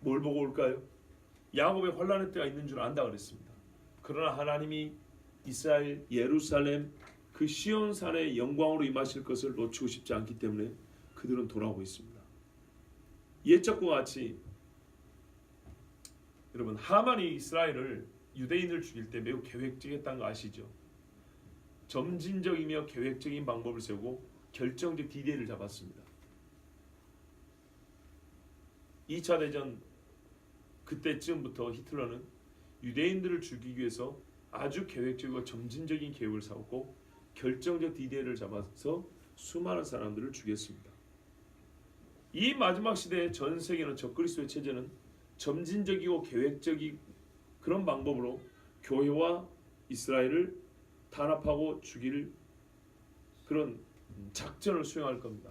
뭘 보고 올까요? 야곱의 환난의 때가 있는 줄 안다 그랬습니다. 그러나 하나님이 이스라엘 예루살렘 그 시온산의 영광으로 임하실 것을 놓치고 싶지 않기 때문에 그들은 돌아오고 있습니다. 옛적과 같이 여러분 하만이 이스라엘을 유대인을 죽일 때 매우 계획적이었다는 거 아시죠? 점진적이며 계획적인 방법을 세우고 결정적 디데이를 잡았습니다. 2차 대전 그때쯤부터 히틀러는 유대인들을 죽이기 위해서 아주 계획적이고 점진적인 계획을 세웠고 결정적 디데이를 잡아서 수많은 사람들을 죽였습니다. 이 마지막 시대의 전 세계는 적그리스도의 체제는 점진적이고 계획적인 그런 방법으로 교회와 이스라엘을 탄압하고 죽일 그런 작전을 수행할 겁니다.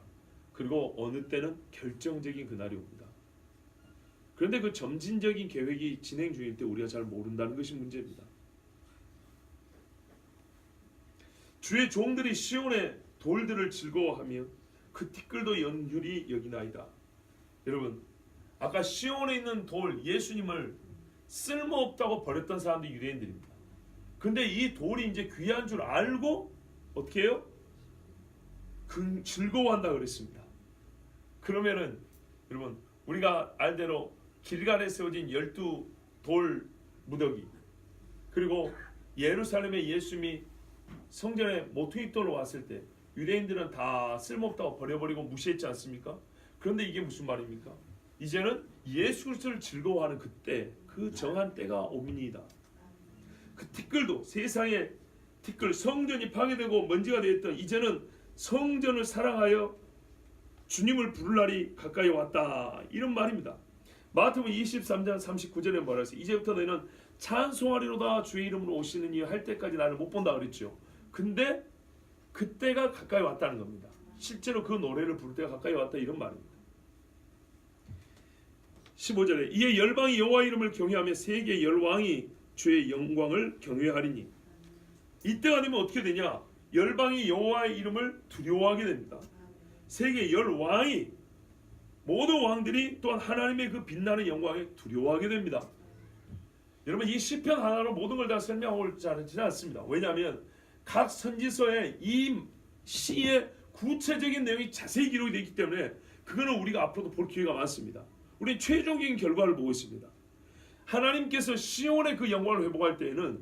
그리고 어느 때는 결정적인 그날이 옵니다. 그런데 그 점진적인 계획이 진행 중일 때 우리가 잘 모른다는 것이 문제입니다. 주의 종들이 시온의 돌들을 즐거워하며 그 티끌도 연휼히 여기나이다. 여러분 아까 시온에 있는 돌 예수님을 쓸모없다고 버렸던 사람들이 유대인들입니다. 근데 이 돌이 이제 귀한 줄 알고 어떻게 해요? 즐거워한다 그랬습니다. 그러면은 여러분 우리가 알대로 길갈에 세워진 12돌 무더기, 그리고 예루살렘에 예수님이 성전에 모퉁이 돌로 왔을 때 유대인들은 다 쓸모없다고 버려버리고 무시했지 않습니까? 그런데 이게 무슨 말입니까? 이제는 예수 그리스도를 즐거워하는 그때, 그 정한 때가 오미니이다. 그 티끌도, 세상의 티끌, 성전이 파괴되고 먼지가 되었던 이제는 성전을 사랑하여 주님을 부를 날이 가까이 왔다, 이런 말입니다. 마태복음 23장 39절에 뭐라 했어요? 이제부터 너희는 찬송하리로다 주의 이름으로 오시는 이 할 때까지 나를 못 본다 그랬죠. 근데 그때가 가까이 왔다는 겁니다. 실제로 그 노래를 부를 때가 가까이 왔다, 이런 말입니다. 15절에 이에 열방이 여호와 이름을 경외하며 세계 열왕이 주의 영광을 경외하리니, 이때가 되면 어떻게 되냐? 열방이 여호와의 이름을 두려워하게 됩니다. 세계 열왕이, 모든 왕들이 또한 하나님의 그 빛나는 영광에 두려워하게 됩니다. 여러분 이 시편 하나로 모든 걸 다 설명하고 있지 않습니다. 왜냐하면 각 선지서에 이 시의 구체적인 내용이 자세히 기록이 되어 있기 때문에 그거는 우리가 앞으로도 볼 기회가 많습니다. 우리는 최종적인 결과를 보고 있습니다. 하나님께서 시온의 그 영광을 회복할 때에는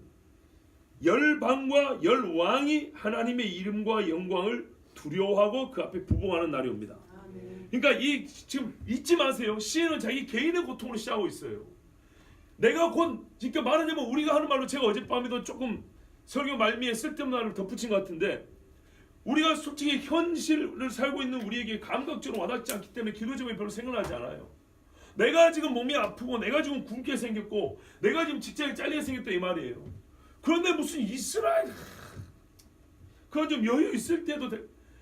열방과 열왕이 하나님의 이름과 영광을 두려워하고 그 앞에 부봉하는 날이 옵니다. 그러니까 이 지금 잊지 마세요. 시인은 자기 개인의 고통으로 시작하고 있어요. 내가 곧, 그러니까 말하자면 우리가 하는 말로, 제가 어젯밤에도 조금 설교 말미에 쓸데없는 말을 덧붙인 것 같은데, 우리가 솔직히 현실을 살고 있는 우리에게 감각적으로 와닿지 않기 때문에 기도 제목이 별로 생각나지 않아요. 내가 지금 몸이 아프고 내가 지금 굶게 생겼고 내가 지금 직장에 잘리게 생겼다, 이 말이에요. 그런데 무슨 이스라엘, 그건 좀 여유 있을 때도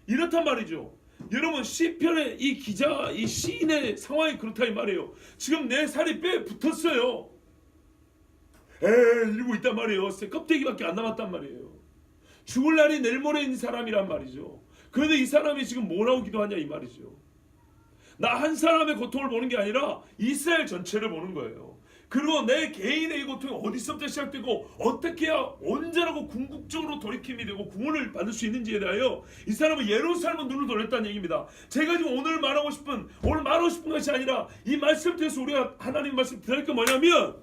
이렇단 말이죠. 여러분 시편의 이 기자, 이 시인의 상황이 그렇다, 이 말이에요. 지금 내 살이 뼈에 붙었어요. 이러고 있단 말이에요. 껍데기밖에 안 남았단 말이에요. 죽을 날이 내일 모레인 사람이란 말이죠. 그런데 이 사람이 지금 뭐라고 기도하냐, 이 말이죠. 나 한 사람의 고통을 보는 게 아니라 이스라엘 전체를 보는 거예요. 그리고 내 개인의 이 고통이 어디서부터 시작되고 어떻게 해야 언제라고 궁극적으로 돌이킴이 되고 구원을 받을 수 있는지에 대하여 이 사람은 예루살렘 눈을 돌렸다는 얘기입니다. 제가 지금 오늘 말하고 싶은 것이 아니라 이 말씀 통해서 우리가 하나님 말씀 들을 게 뭐냐면,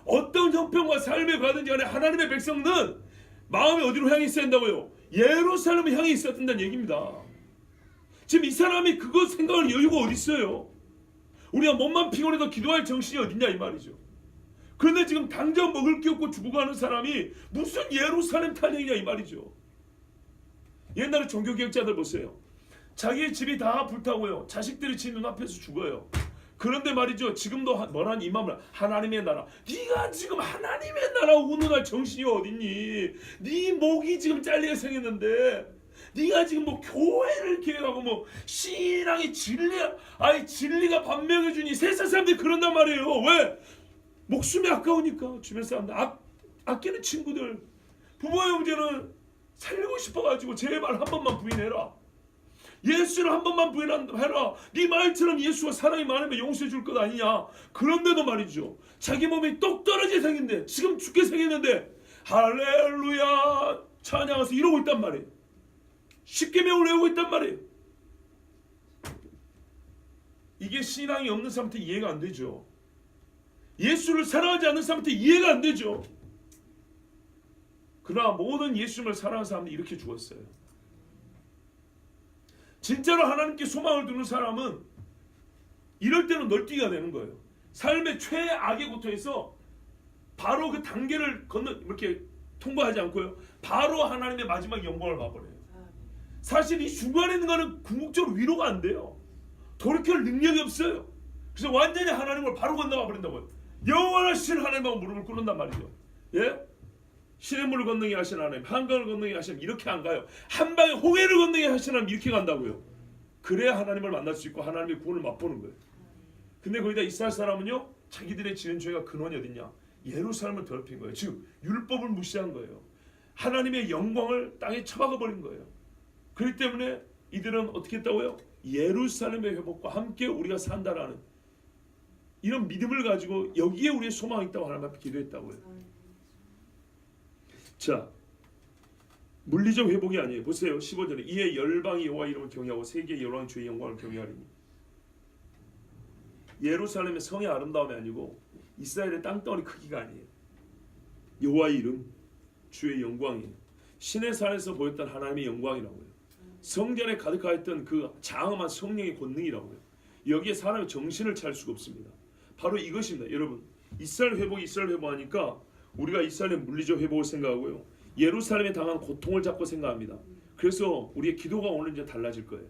어떤 형편과 삶에 가든지 간에 하나님의 백성은 마음이 어디로 향해 있어야 한다고요? 예루살렘을 향해 있어야 된다는 얘기입니다. 지금 이 사람이 그거 생각할 여유가 어디 있어요? 우리가 몸만 피곤해도 기도할 정신이 어딨냐, 이 말이죠. 그런데 지금 당장 먹을 게 없고 죽어가는 사람이 무슨 예루살렘 탄핵이냐, 이 말이죠. 옛날에 종교개혁자들 보세요. 자기 집이 다 불타고요, 자식들이 지 눈앞에서 죽어요. 그런데 말이죠, 지금도 뭐라는 이맘을 하나님의 나라. 네가 지금 하나님의 나라 운운할 정신이 어딨니? 네 목이 지금 잘리게 생겼는데 네가 지금 뭐 교회를 계획하고 뭐 신앙이 진리가 반명해주니. 세상 사람들이 그런단 말이에요. 왜? 목숨이 아까우니까. 주변 사람들 아끼는 친구들, 부모 형제는 살리고 싶어가지고 제발 한 번만 부인해라. 예수를 한 번만 부인해라. 네 말처럼 예수가 사랑이 많으면 용서해 줄 것 아니냐. 그런데도 말이죠, 자기 몸이 똑 떨어지게 생긴데, 지금 죽게 생겼는데 할렐루야 찬양하면서 이러고 있단 말이에요. 십계명을 외우고 있단 말이에요. 이게 신앙이 없는 사람한테 이해가 안 되죠. 예수를 사랑하지 않는 사람한테 이해가 안 되죠. 그러나 모든 예수님을 사랑하는 사람들이 이렇게 죽었어요. 진짜로 하나님께 소망을 두는 사람은 이럴 때는 널뛰기가 되는 거예요. 삶의 최악의 고통에서 바로 그 단계를 이렇게 통과하지 않고요, 바로 하나님의 마지막 영광을 봐버려요. 사실 이 중간에 있는 거는 궁극적으로 위로가 안 돼요. 돌이킬 능력이 없어요. 그래서 완전히 하나님을 바로 건너가 버린다고요. 영원하신 하나님하고 무릎을 꿇는단 말이죠. 예? 시냇물을 건너게 하신 하나님, 한강을 건너게 하시는, 이렇게 안 가요. 한 방에 홍해를 건너게 하신 하나님, 이렇게 간다고요. 그래야 하나님을 만날 수 있고 하나님의 구원을 맛보는 거예요. 근데 거기다 이스라엘 사람은요, 자기들의 지은 죄가 근원이 어딨냐? 예루살렘을 더럽힌 거예요. 즉 율법을 무시한 거예요. 하나님의 영광을 땅에 처박아 버린 거예요. 그렇기 때문에 이들은 어떻게 했다고요? 예루살렘의 회복과 함께 우리가 산다라는 이런 믿음을 가지고 여기에 우리의 소망이 있다고 하나님 앞에 기도했다고요. 자, 물리적 회복이 아니에요. 보세요. 15절에 이에 열방이 여호와 이름을 경외하고 세계의 여호와의 주의 영광을 경외하리니. 예루살렘의 성의 아름다움이 아니고 이스라엘의 땅덩어리 크기가 아니에요. 여호와의 이름, 주의 영광이에요. 신의 산에서 보였던 하나님의 영광이라고요. 성전에 가득하였던 그 장엄한 성령의 권능이라고요. 여기에 사람의 정신을 차릴 수가 없습니다. 바로 이것입니다. 여러분, 이스라엘 회복하니까 우리가 이스라엘의 물리적 회복을 생각하고요, 예루살렘에 당한 고통을 자꾸 생각합니다. 그래서 우리의 기도가 오늘 이제 달라질 거예요.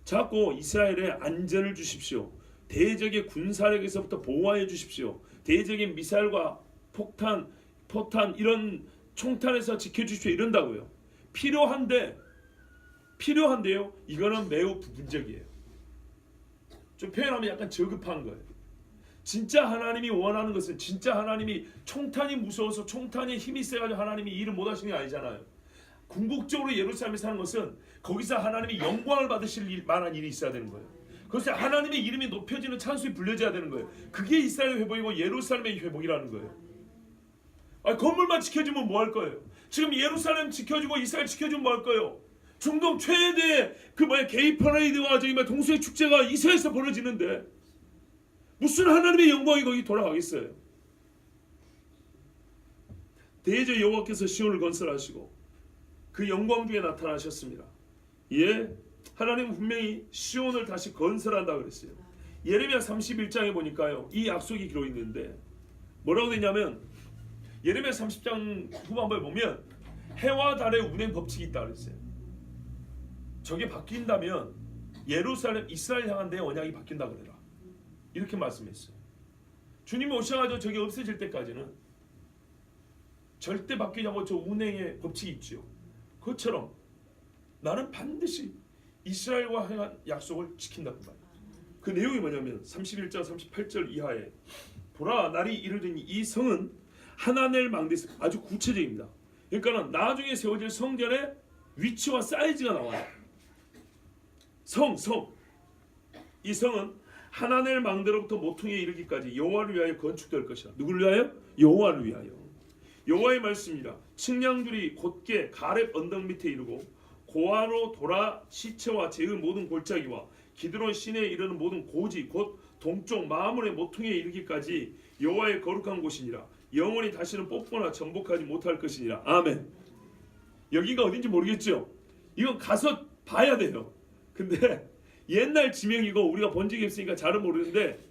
자꾸 이스라엘에 안전을 주십시오. 대적의 군사력에서부터 보호하여 주십시오. 대적의 미사일과 폭탄 이런 총탄에서 지켜주십시오. 이런다고요. 필요한데요. 이거는 매우 부분적이에요. 좀 표현하면 약간 저급한 거예요. 진짜 하나님이 원하는 것은, 진짜 하나님이 총탄이 무서워서 총탄에 힘이 세가지고 하나님이 일을 못하시는 게 아니잖아요. 궁극적으로 예루살렘에 사는 것은 거기서 하나님이 영광을 받으실 만한 일이 있어야 되는 거예요. 그래서 하나님의 이름이 높여지는 찬송이 불려져야 되는 거예요. 그게 이스라엘 회복이고 예루살렘의 회복이라는 거예요. 건물만 지켜주면 뭐 할 거예요? 지금 예루살렘 지켜주고 이스라엘 지켜주면 뭐 할 거예요? 중동 최대 게이 퍼레이드와 동수의 축제가 이스라엘에서 벌어지는데 무슨 하나님의 영광이 거기 돌아가겠어요? 대저 여호와께서 시온을 건설하시고 그 영광 중에 나타나셨습니다. 예, 하나님은 분명히 시온을 다시 건설한다 그랬어요. 예레미야 31장에 보니까요, 이 약속이 기록되어 있는데 뭐라고 되냐면, 예레미야 30장 후반부에 보면 해와 달의 운행 법칙이 있다 그랬어요. 저게 바뀐다면 예루살렘, 이스라엘 향한 내 언약이 바뀐다 그래라, 이렇게 말씀했어요. 주님이 오셔가지고 저게 없어질 때까지는 절대 바뀌지 않고 저 운행의 법칙이 있죠. 그것처럼 나는 반드시 이스라엘과 행한 약속을 지킨다고 말이에요. 그 내용이 뭐냐면 31장 38절 이하에 보라, 날이 이르더니 이 성은 하나넬 망대에서, 아주 구체적입니다. 그러니까 나중에 세워질 성전의 위치와 사이즈가 나와요. 이 성은 하나넬 망대로부터 모퉁이에 이르기까지 여호와를 위하여 건축될 것이라. 누구를 위하여? 여호와를 위하여. 여호와의 말씀이라. 측량줄이 곧게 가렙 언덕 밑에 이르고 고아로 돌아 시체와 제의 모든 골짜기와 기드론 시내에 이르는 모든 고지 곧 동쪽 마므의 모퉁이에 이르기까지 여호와의 거룩한 곳이니라. 영원히 다시는 뽑거나 정복하지 못할 것이니라. 아멘. 여기가 어딘지 모르겠죠? 이건 가서 봐야 돼요. 근데 옛날 지명이고 우리가 본 적이 없으니까 잘은 모르는데,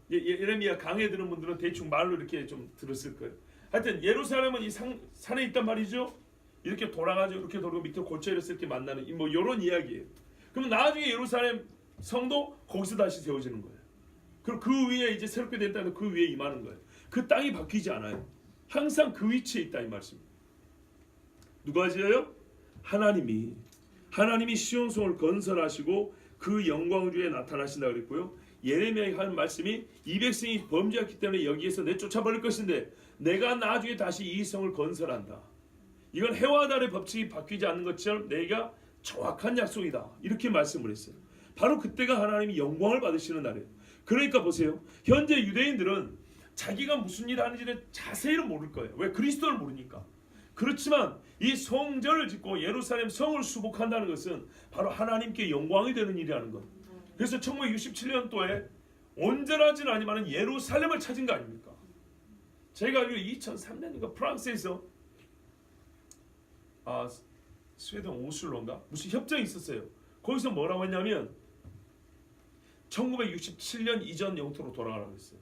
예레미야 강해 들은 분들은 대충 말로 이렇게 좀 들었을 거예요. 하여튼 예루살렘은 이 산에 있단 말이죠. 이렇게 돌아가지고 이렇게 돌고 밑에 골짜기를 이렇게 만나는 뭐 이런 이야기예요. 그럼 나중에 예루살렘 성도 거기서 다시 세워지는 거예요. 그리고 그 위에 이제 새롭게 됐다는 그 위에 임하는 거예요. 그 땅이 바뀌지 않아요. 항상 그 위치에 있다 이 말씀입니다. 누가 지어요? 하나님이 시온성을 건설하시고 그 영광 중에 나타나신다 그랬고요. 예레미야의 한 말씀이 이 백성이 범죄했기 때문에 여기에서 내쫓아버릴 것인데 내가 나중에 다시 이 성을 건설한다. 이건 해와 달의 법칙이 바뀌지 않는 것처럼 내가 정확한 약속이다. 이렇게 말씀을 했어요. 바로 그때가 하나님이 영광을 받으시는 날이에요. 그러니까 보세요. 현재 유대인들은 자기가 무슨 일을 하는지를 자세히는 모를 거예요. 왜? 그리스도를 모르니까. 그렇지만 이 성전을 짓고 예루살렘 성을 수복한다는 것은 바로 하나님께 영광이 되는 일이라는 것. 그래서 1967년도에 온전하지는 아니지만 예루살렘을 찾은 거 아닙니까? 제가 알기로 2003년인가 프랑스에서 스웨덴 오슬로인가 무슨 협정이 있었어요. 거기서 뭐라고 했냐면 1967년 이전 영토로 돌아가라고 했어요.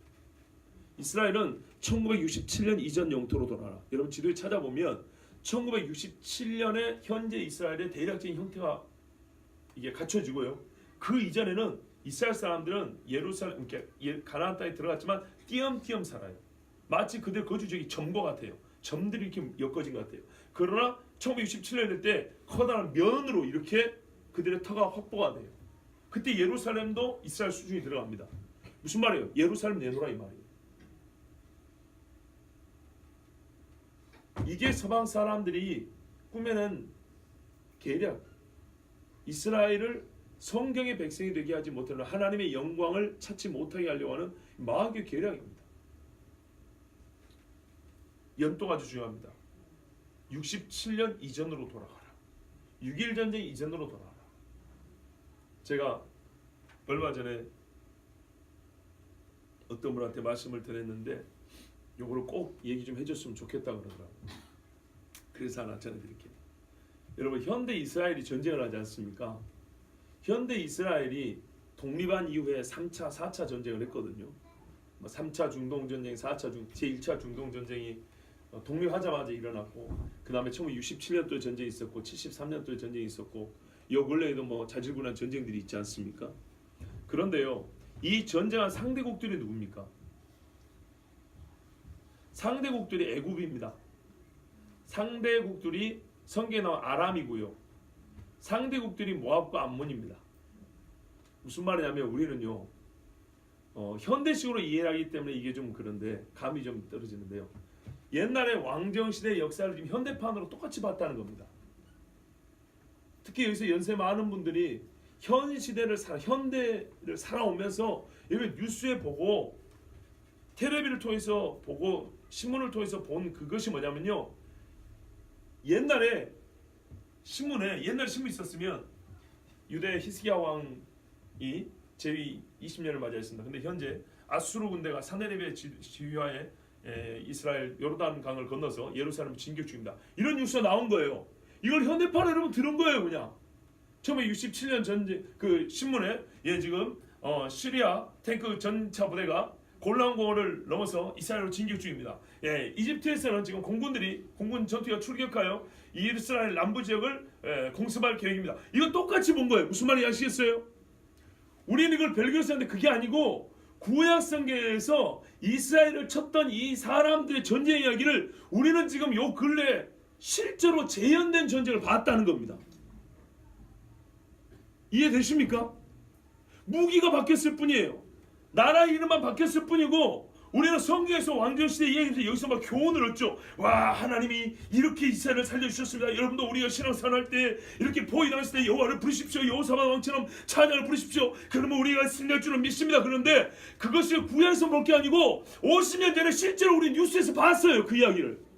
이스라엘은 1967년 이전 영토로 돌아가라. 여러분 지도에 찾아보면 1967년에 현재 이스라엘의 대략적인 형태가 이게 갖춰지고요. 그 이전에는 이스라엘 사람들은 예루살렘, 가나안 땅에 들어갔지만 띄엄띄엄 살아요. 마치 그들 거주지역이 점과 같아요. 점들이 이렇게 엮어진 것 같아요. 그러나 1967년 될 때 커다란 면으로 이렇게 그들의 터가 확보가 돼요. 그때 예루살렘도 이스라엘 수준이 들어갑니다. 무슨 말이에요? 예루살렘 내놓으라 이 말이에요. 이게 서방 사람들이 꾸며낸 계략, 이스라엘을 성경의 백성이 되게 하지 못하는 하나님의 영광을 찾지 못하게 하려고 하는 마귀의 계략입니다. 연도가 아주 중요합니다. 67년 이전으로 돌아가라. 6.1 전쟁 이전으로 돌아가라. 제가 얼마 전에 어떤 분한테 말씀을 드렸는데 요거를 꼭 얘기 좀 해줬으면 좋겠다 그러더라고요. 그래서 하나 전해드릴게요. 여러분, 현대 이스라엘이 전쟁을 하지 않습니까? 현대 이스라엘이 독립한 이후에 3차, 4차 전쟁을 했거든요. 3차 중동전쟁, 4차 제1차 중동전쟁이 독립하자마자 일어났고, 그 다음에 1967년도에 전쟁이 있었고 73년도에 전쟁이 있었고, 요 근래에도 뭐 자질구레한 전쟁들이 있지 않습니까? 그런데요, 이 전쟁한 상대국들이 누굽니까? 상대국들이 애굽입니다. 상대국들이 성경에 나온 아람이고요. 상대국들이 모압과 암몬입니다. 무슨 말이냐면 우리는요, 현대식으로 이해하기 때문에 이게 좀 그런데 감이 좀 떨어지는데요. 옛날에 왕정시대 역사를 지금 현대판으로 똑같이 봤다는 겁니다. 특히 여기서 연세 많은 분들이 현대를 살아오면서 여기 뉴스에 보고 텔레비를 통해서 보고 신문을 통해서 본 그것이 뭐냐면요, 옛날에 신문에 옛날 신문 있었으면 유대 히스기야 왕이 제위 20년을 맞이했습니다. 근데 현재 아수르 군대가 사네립의 지휘하에 이스라엘 요르단 강을 건너서 예루살렘 진격 중입니다. 이런 뉴스가 나온 거예요. 이걸 현대판에 여러분 들은 거예요. 그냥 처음에 67년 전쟁 그 신문에 지금 시리아 탱크 전차 부대가 골란공원을 넘어서 이스라엘로 진격 중입니다. 이집트에서는 지금 공군 전투기가 출격하여 이스라엘 남부 지역을 공습할 계획입니다. 이거 똑같이 본 거예요. 무슨 말인지 아시겠어요? 우리는 이걸 별개로 하는데 그게 아니고 구약 성경에서 이스라엘을 쳤던 이 사람들의 전쟁 이야기를 우리는 지금 요 근래 실제로 재현된 전쟁을 봤다는 겁니다. 이해되십니까? 무기가 바뀌었을 뿐이에요. 나라 이름만 바뀌었을 뿐이고, 우리는 성경에서 왕정시대 이야기에서 여기서 막 교훈을 얻죠. 와, 하나님이 이렇게 이스라엘을 살려주셨습니다. 여러분도 우리가 신앙생활할 때 이렇게 보이나왔을 때 여호와를 부르십시오. 여호사밧 왕처럼 찬양을 부르십시오. 그러면 우리가 승리할 줄은 믿습니다. 그런데 그것이 구약에서 볼 게 아니고 50년 전에 실제로 우리 뉴스에서 봤어요. 그 이야기를.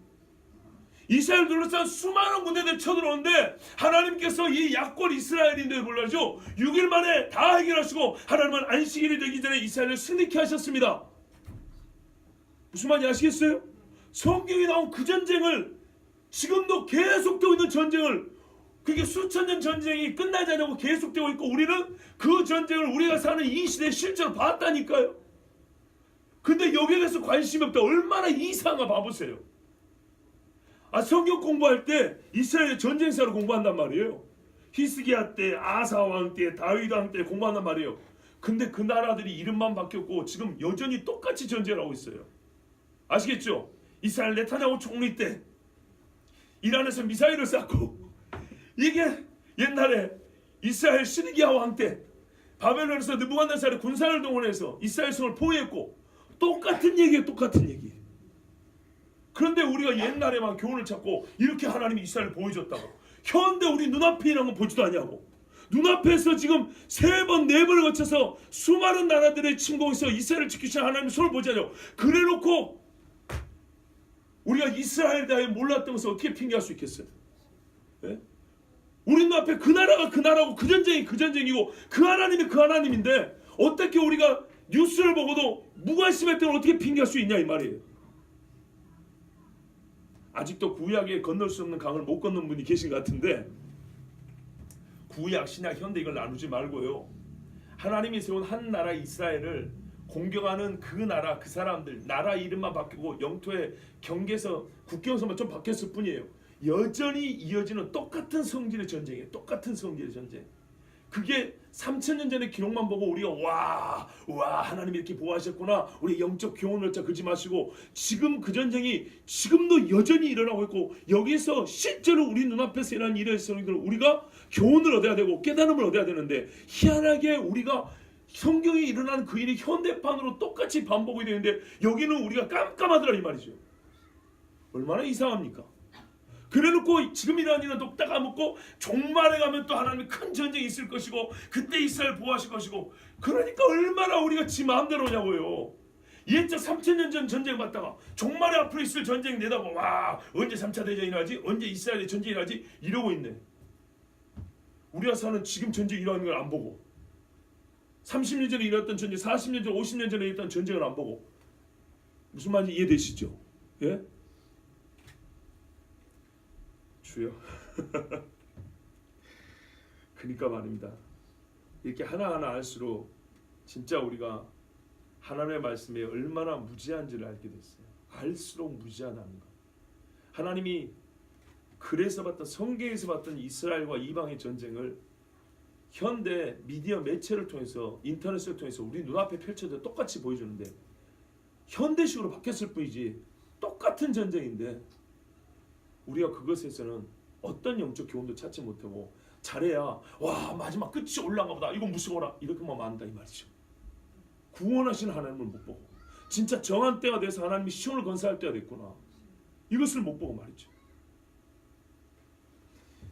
이스라엘 둘러싼 수많은 군대들이 쳐들어오는데 하나님께서 이 약골 이스라엘인들 몰라죠. 6일 만에 다 해결하시고 하나님은 안식일이 되기 전에 이스라엘을 승리케 하셨습니다. 무슨 말인지 아시겠어요? 성경에 나온 그 전쟁을 지금도 계속되고 있는 전쟁을, 그게 수천 년 전쟁이 끝나지 않고 계속되고 있고, 우리는 그 전쟁을 우리가 사는 이 시대에 실제로 봤다니까요. 근데 여기에 대해서 관심이 없다. 얼마나 이상한가 봐보세요. 성경 공부할 때 이스라엘의 전쟁사를 공부한단 말이에요. 히스기야 때, 아사 왕 때, 다윗 왕 때 공부한단 말이에요. 근데 그 나라들이 이름만 바뀌었고 지금 여전히 똑같이 전쟁을 하고 있어요. 아시겠죠? 이스라엘 네타냐후 총리 때 이란에서 미사일을 쐈고, 이게 옛날에 이스라엘 시드기야 왕 때 바벨론에서 느부갓네살의 군사를 동원해서 이스라엘 성을 포위했고, 똑같은 얘기예요. 똑같은 얘기. 그런데 우리가 옛날에만 교훈을 찾고 이렇게 하나님이 이스라엘을 보여줬다고, 현대 우리 눈앞에 있는 건 보지도 않냐고. 눈앞에서 지금 3번 4번을 거쳐서 수많은 나라들의 침공에서 이스라엘을 지키시는 하나님의 손을 보지 않냐고. 그래놓고 우리가 이스라엘에 대해 몰랐던 것을 어떻게 핑계할 수 있겠어요? 네? 우리 눈앞에 그 나라가 그 나라고, 그 전쟁이 그 전쟁이고, 그 하나님이 그 하나님인데 어떻게 우리가 뉴스를 보고도 무관심했던 걸 어떻게 핑계할 수 있냐 이 말이에요. 아직도 구약에 건널 수 없는 강을 못 건넌 분이 계신 것 같은데, 구약, 신약, 현대 이걸 나누지 말고요, 하나님이 세운 한 나라 이스라엘을 공격하는 그 나라, 그 사람들, 나라 이름만 바뀌고 영토의 경계에서 국경선만 좀 바뀌었을 뿐이에요. 여전히 이어지는 똑같은 성질의 전쟁이에요. 똑같은 성질의 전쟁. 그게 3000년 전의 기록만 보고 우리가 와 하나님이 이렇게 보호하셨구나, 우리 영적 교훈을 얻자 그러지 마시고, 지금 그 전쟁이 지금도 여전히 일어나고 있고, 여기서 실제로 우리 눈앞에서 일어나는 일의 성들을 우리가 교훈을 얻어야 되고 깨달음을 얻어야 되는데, 희한하게 우리가 성경에 일어나는 그 일이 현대판으로 똑같이 반복이 되는데 여기는 우리가 깜깜하더라 이 말이죠. 얼마나 이상합니까? 그래놓고 지금 일어나는 일은 또 까먹고, 종말에 가면 또 하나님이 큰 전쟁이 있을 것이고 그때 이스라엘 보호하실 것이고, 그러니까 얼마나 우리가 지 마음대로 냐고요. 옛적 3000년 전 전쟁 봤다가 종말의 앞으로 있을 전쟁 내다보 와 언제 3차 대전이 나지? 언제 이스라엘의 전쟁이 나지? 이러고 있네. 우리가 사는 지금 전쟁 일어나는 걸 안 보고 30년 전에 일어났던 전쟁, 40년 전, 50년 전에 일어났던 전쟁을 안 보고 무슨 말인지 이해되시죠? 예? 주여. 그러니까 말입니다. 이렇게 하나하나 알수록 진짜 우리가 하나님의 말씀에 얼마나 무지한지를 알게 됐어요. 알수록 무지하다는 것. 하나님이 그래서 봤던 성경에서 봤던 이스라엘과 이방의 전쟁을 현대 미디어 매체를 통해서 인터넷을 통해서 우리 눈앞에 펼쳐져 똑같이 보여주는데 현대식으로 바뀌었을 뿐이지 똑같은 전쟁인데 우리가 그것에서는 어떤 영적 교훈도 찾지 못하고 잘해야 와 마지막 끝이 올라가 보다 이거 무서워라 이렇게만 만다 이 말이죠. 구원하시는 하나님을 못 보고 진짜 정한 때가 돼서 하나님이 시온을 건설할 때가 됐구나 이것을 못 보고 말이죠.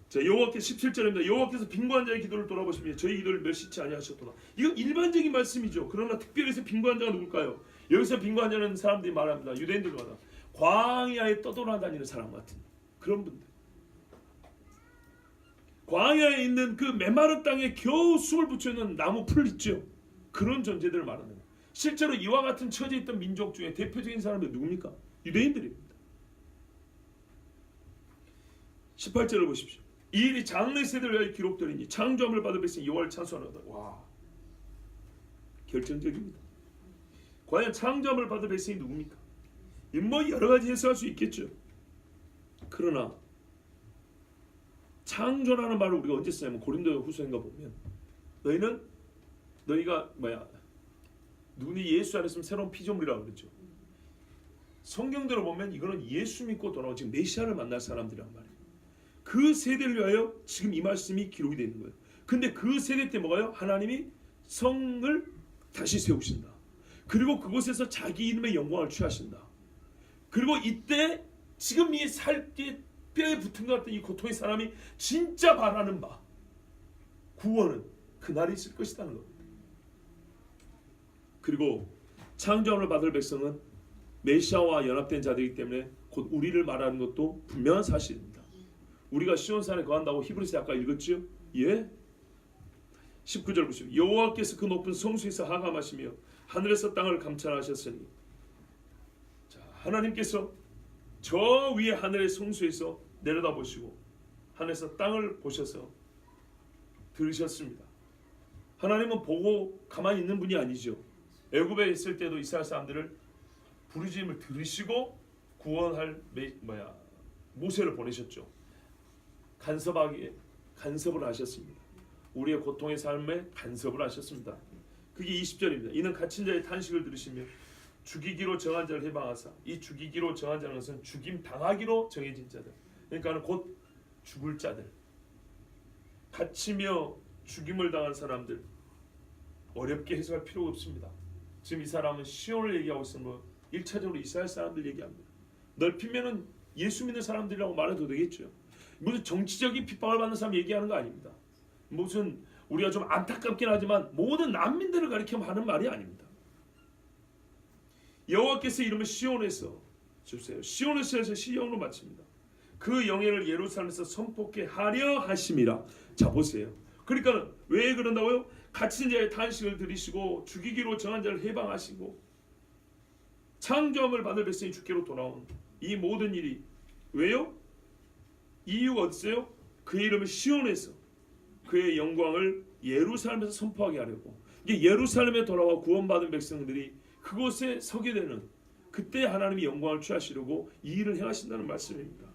자, 여호와께서 17절입니다. 여호와께서 빈곤한 자의 기도를 돌아보시며 저희 기도를 멸시치 아니하셨구나. 이건 일반적인 말씀이죠. 그러나 특별히 빈곤한 자가 누굴까요? 여기서 빈곤한 자는 사람들이 말합니다. 유대인들마다 광야에 떠돌아다니는 사람 같은 그런 분들. 광야에 있는 그 메마른 땅에 겨우 숨을 붙여있는 나무 풀 있죠. 그런 존재들을 말하는 거예요. 실제로 이와 같은 처지에 있던 민족 중에 대표적인 사람이 누굽니까? 유대인들입니다. 18절을 보십시오. 이 일이 장래 세대를 위하여 기록되리니 창조함을 받을 백성이 여호와를 찬송하노다. 와, 결정적입니다. 과연 창조함을 받을 백성이 누굽니까? 뭐 여러 가지 해석할 수 있겠죠. 그러나 창조라는 말을 우리가 언제 쓰냐면 고린도후서인가 보면 너희가 눈이 예수 안에 있으면 새로운 피조물이라고 그랬죠. 성경대로 보면 이거는 예수 믿고 돌아온 지금 메시아를 만날 사람들이란 말이에요. 그 세대를 위하여 지금 이 말씀이 기록이 되는 거예요. 근데 그 세대 때 뭐가요? 하나님이 성을 다시 세우신다. 그리고 그곳에서 자기 이름의 영광을 취하신다. 그리고 이때 지금 이 살게 뼈에 붙은 것 같은 이 고통의 사람이 진짜 바라는 바 구원은 그날이 있을 것이라는 겁니다. 그리고 창조함을 받을 백성은 메시아와 연합된 자들이기 때문에 곧 우리를 말하는 것도 분명한 사실입니다. 우리가 시온산에 거한다고 히브리서 아까 읽었죠? 예? 19절 보시오. 여호와께서 그 높은 성수에서 하감하시며 하늘에서 땅을 감찰하셨으니 자, 하나님께서 저 위에 하늘의 성수에서 내려다보시고 하늘에서 땅을 보셔서 들으셨습니다. 하나님은 보고 가만히 있는 분이 아니죠. 애굽에 있을 때도 이스라엘 사람들을 부르짖음을 들으시고 구원할 모세를 보내셨죠. 간섭을 하셨습니다. 우리의 고통의 삶에 간섭을 하셨습니다. 그게 20절입니다. 이는 갇힌 자의 탄식을 들으시며 죽이기로 정한 자를 해방하사. 이 죽이기로 정한 자는 것은 죽임 당하기로 정해진 자들. 그러니까 곧 죽을 자들. 갇히며 죽임을 당한 사람들. 어렵게 해석할 필요가 없습니다. 지금 이 사람은 시온을 얘기하고 있으면 1차적으로 이스라엘 사람들 얘기합니다. 넓히면은 예수 믿는 사람들이라고 말해도 되겠죠. 무슨 정치적인 핍박을 받는 사람 얘기하는 거 아닙니다. 무슨 우리가 좀 안타깝긴 하지만 모든 난민들을 가리켜 하는 말이 아닙니다. 여호와께서 이름을 시온에서 주세요. 시온에서 해서 시온으로 마칩니다. 그 영예를 예루살렘에서 선포케 하려 하심이라. 자 보세요. 그러니까 왜 그런다고요? 갇힌 자의 탄식을 들으시고 죽이기로 정한 자를 해방하시고 창조함을 받을 백성이 주께로 돌아온 이 모든 일이 왜요? 이유가 어딨어요? 그의 이름을 시온에서 그의 영광을 예루살렘에서 선포하게 하려고. 이게 예루살렘에 돌아와 구원받은 백성들이 그곳에 서게 되는 그때 하나님이 영광을 취하시려고 이 일을 행하신다는 말씀입니다.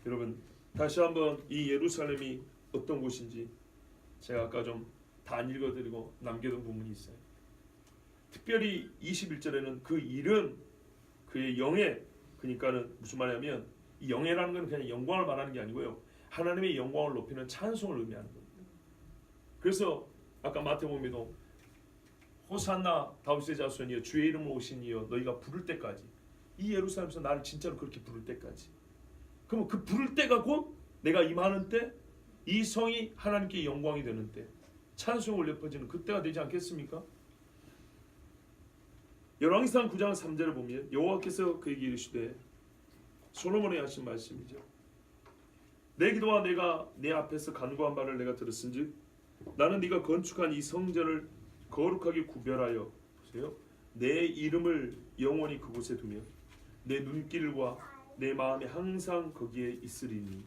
여러분 다시 한번 이 예루살렘이 어떤 곳인지 제가 아까 좀 다 안 읽어드리고 남겨둔 부분이 있어요. 특별히 21절에는 그 이름 그의 영예, 그러니까는 무슨 말이냐면 이 영예라는 건 그냥 영광을 말하는 게 아니고요. 하나님의 영광을 높이는 찬송을 의미하는 겁니다. 그래서 아까 마태복음에도 호산나 다윗의 자손이여 주의 이름으로 오신 이여 너희가 부를 때까지 이 예루살렘에서 나를 진짜로 그렇게 부를 때까지. 그러면 그 부를 때가 곧 내가 임하는 때 이 성이 하나님께 영광이 되는 때 찬송을 올려 퍼지는 그때가 되지 않겠습니까? 열왕기상 9장 3절을 보면 여호와께서 그에게 이르시되, 솔로몬이 하신 말씀이죠. 내 기도와 내가 내 앞에서 간구한 바를 내가 들었은즉 나는 네가 건축한 이 성전을 거룩하게 구별하여, 보세요, 내 이름을 영원히 그곳에 두며 내 눈길과 내 마음이 항상 거기에 있으리니.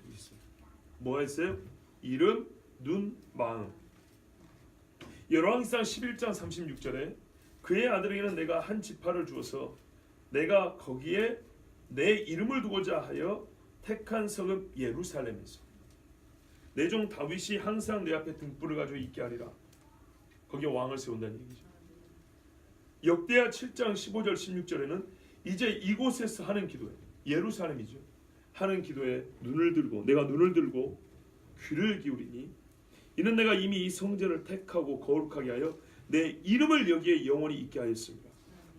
뭐가 있어요? 이름, 눈, 마음. 열왕기상 11장 36절에 그의 아들에게는 내가 한 지파를 주어서 내가 거기에 내 이름을 두고자 하여 택한 성읍 예루살렘에서 내 종 다윗이 항상 내 앞에 등불을 가지고 있게 하리라. 거기에 왕을 세운다는 얘기죠. 역대하 7장 15절 16절에는 이제 이곳에서 하는 기도에, 예루살렘이죠, 하는 기도에 내가 눈을 들고 귀를 기울이니 이는 내가 이미 이 성전을 택하고 거룩하게 하여 내 이름을 여기에 영원히 있게 하였습니다.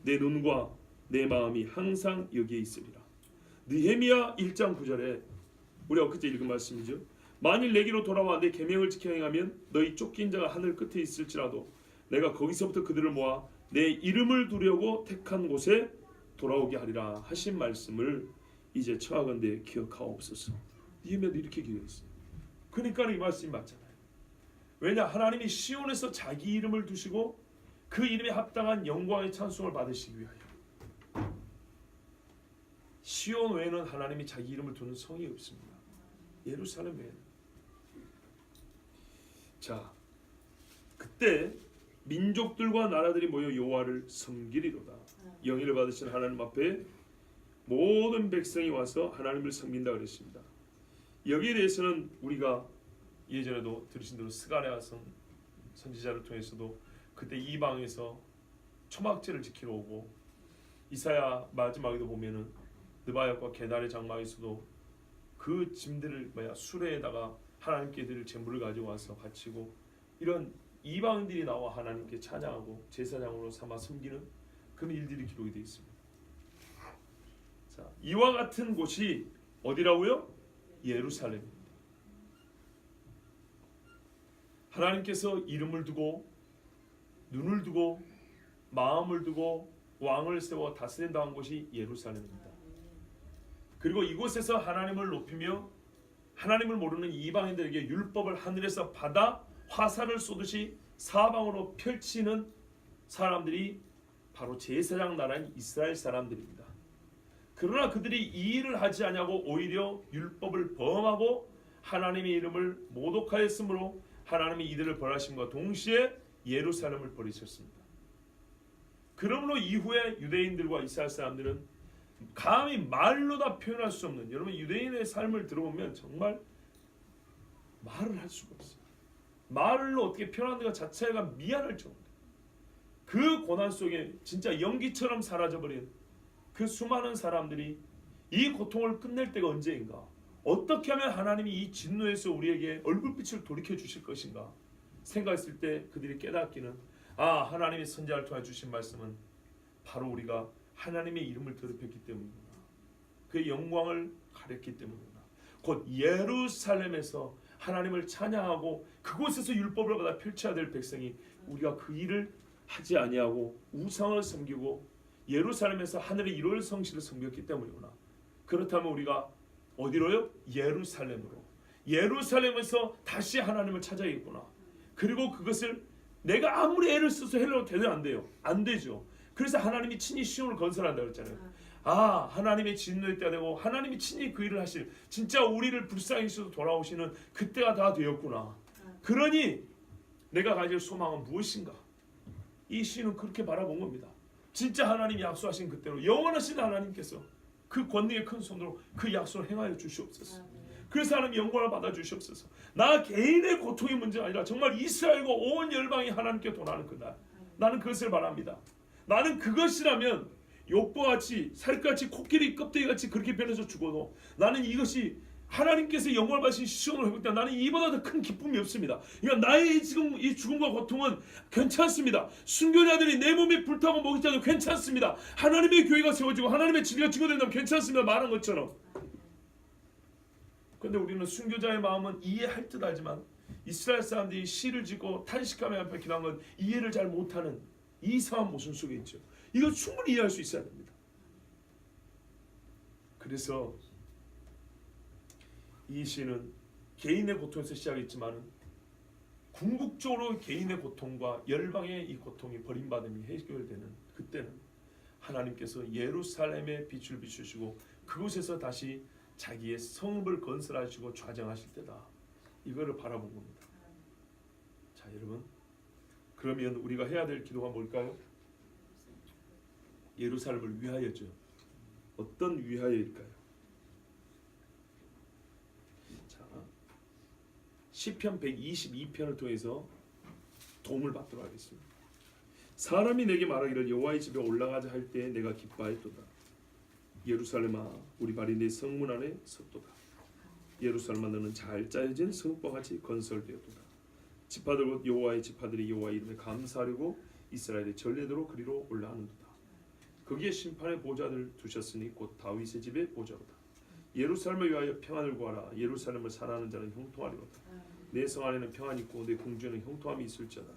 내 눈과 내 마음이 항상 여기에 있으리라. 느헤미야 1장 9절에 우리 엊그제 읽은 말씀이죠. 만일 내게로 돌아와 내 계명을 지켜 행하면 너희 쫓긴 자가 하늘 끝에 있을지라도 내가 거기서부터 그들을 모아 내 이름을 두려고 택한 곳에 돌아오게 하리라 하신 말씀을 이제 청하건대 기억하옵소서. 느헤미야도 이렇게 기도했어요. 그러니까 이 말씀이 맞잖아요. 왜냐, 하나님이 시온에서 자기 이름을 두시고 그 이름에 합당한 영광의 찬송을 받으시기 위하여. 시온 외에는 하나님이 자기 이름을 두는 성이 없습니다. 예루살렘 외에는. 자, 그때 민족들과 나라들이 모여 여호와를 섬기리로다. 영예를 받으신 하나님 앞에 모든 백성이 와서 하나님을 섬긴다 그랬습니다. 여기에 대해서는 우리가 예전에도 들으신 대로 스가랴 선지자를 통해서도 그때 이방에서 초막제를 지키러 오고, 이사야 마지막에도 보면은 느바역과 게달의 장막에서도 그 짐들을 수레에다가 하나님께 드릴 제물을 가지고 와서 바치고, 이런 이방인들이 나와 하나님께 찬양하고 제사장으로 삼아 섬기는 그런 일들이 기록이 되어 있습니다. 자, 이와 같은 곳이 어디라고요? 예루살렘입니다. 하나님께서 이름을 두고 눈을 두고 마음을 두고 왕을 세워 다스린다 한 곳이 예루살렘입니다. 그리고 이곳에서 하나님을 높이며 하나님을 모르는 이방인들에게 율법을 하늘에서 받아 화살을 쏘듯이 사방으로 펼치는 사람들이 바로 제사장 나라인 이스라엘 사람들입니다. 그러나 그들이 이 일을 하지 않냐고 오히려 율법을 범하고 하나님의 이름을 모독하였으므로 하나님이 이들을 벌하심과 동시에 예루살렘을 버리셨습니다. 그러므로 이후에 유대인들과 이스라엘 사람들은 감히 말로 다 표현할 수 없는, 여러분 유대인의 삶을 들어보면 정말 말을 할 수가 없어요. 말로 어떻게 표현하는 것 자체가 미안할 정도. 그 고난 속에 진짜 연기처럼 사라져버린 그 수많은 사람들이 이 고통을 끝낼 때가 언제인가? 어떻게 하면 하나님이 이 진노에서 우리에게 얼굴빛을 돌이켜 주실 것인가 생각했을 때 그들이 깨닫기는, 하나님이 선지자를 통해 주신 말씀은 바로 우리가 하나님의 이름을 더럽혔기 때문이구나, 그의 영광을 가렸기 때문이구나. 곧 예루살렘에서 하나님을 찬양하고 그곳에서 율법을 받아 펼쳐야 될 백성이 우리가 그 일을 하지 아니하고 우상을 섬기고 예루살렘에서 하늘의 이루어질 성실을 섬겼기 때문이구나. 그렇다면 우리가 어디로요? 예루살렘으로. 예루살렘에서 다시 하나님을 찾아야겠구나. 그리고 그것을 내가 아무리 애를 써서 하려고 해도 안 돼요. 안 되죠. 그래서 하나님이 친히 시온을 건설한다 그랬잖아요. 하나님의 진노의 때가 되고 하나님이 친히 그 일을 하실, 진짜 우리를 불쌍히 여기서 돌아오시는 그때가 다 되었구나. 그러니 내가 가질 소망은 무엇인가? 이 시인은 그렇게 바라본 겁니다. 진짜 하나님이 약속하신 그때로 영원하신 하나님께서 그 권능의 큰 손으로 그 약속을 행하여 주시옵소서. 그래서 하나님 영광을 받아 주시옵소서. 나 개인의 고통의 문제가 아니라 정말 이스라엘과 온 열방이 하나님께 돌아가는 그날, 나는 그것을 바랍니다. 나는 그것이라면 욥과 살같이 코끼리 껍데기같이 그렇게 변해서 죽어도 나는 이것이 하나님께서 영광을 받으신 시온을 회복할 때 나는 이보다 더 큰 기쁨이 없습니다. 그러니까 나의 지금 이 죽음과 고통은 괜찮습니다. 순교자들이 내 몸이 불타고 먹이 자도 괜찮습니다. 하나님의 교회가 세워지고 하나님의 진리가 증거된다면 괜찮습니다. 말한 것처럼. 그런데 우리는 순교자의 마음은 이해할 듯 알지만 이스라엘 사람들이 시를 짓고 탄식하며 앞에 기도한 건 이해를 잘 못하는 이상한 모순 속에 있죠. 이거 충분히 이해할 수 있어야 됩니다. 그래서 이 시는 개인의 고통에서 시작했지만 궁극적으로 개인의 고통과 열방의 이 고통이 버림받음이 해결되는 그때는 하나님께서 예루살렘에 빛을 비추시고 그곳에서 다시 자기의 성읍을 건설하시고 좌정하실 때다. 이거를 바라본 겁니다. 자, 여러분, 그러면 우리가 해야 될 기도가 뭘까요? 예루살렘을 위하여죠. 어떤 위하여일까요? 자, 시편 122편을 통해서 도움을 받도록 하겠습니다. 사람이 내게 말하기를 여호와의 집에 올라가자 할 때 내가 기뻐하였도다. 예루살렘아, 우리 발이 내 성문 안에 섰도다. 예루살렘아, 너는 잘 짜여진 성읍과 같이 건설되었도다. 지파들 곧 여호와의 지파들이 여호와의 이름에 감사하려고 이스라엘의 전례대로 그리로 올라가는도다. 거기에 심판의 보좌를 두셨으니 곧 다윗의 집의 보좌로다. 예루살렘을 위하여 평안을 구하라. 예루살렘을 사랑하는 자는 형통하리로다. 내 성 안에는 평안이 있고 내 궁전에 형통함이 있을지어다.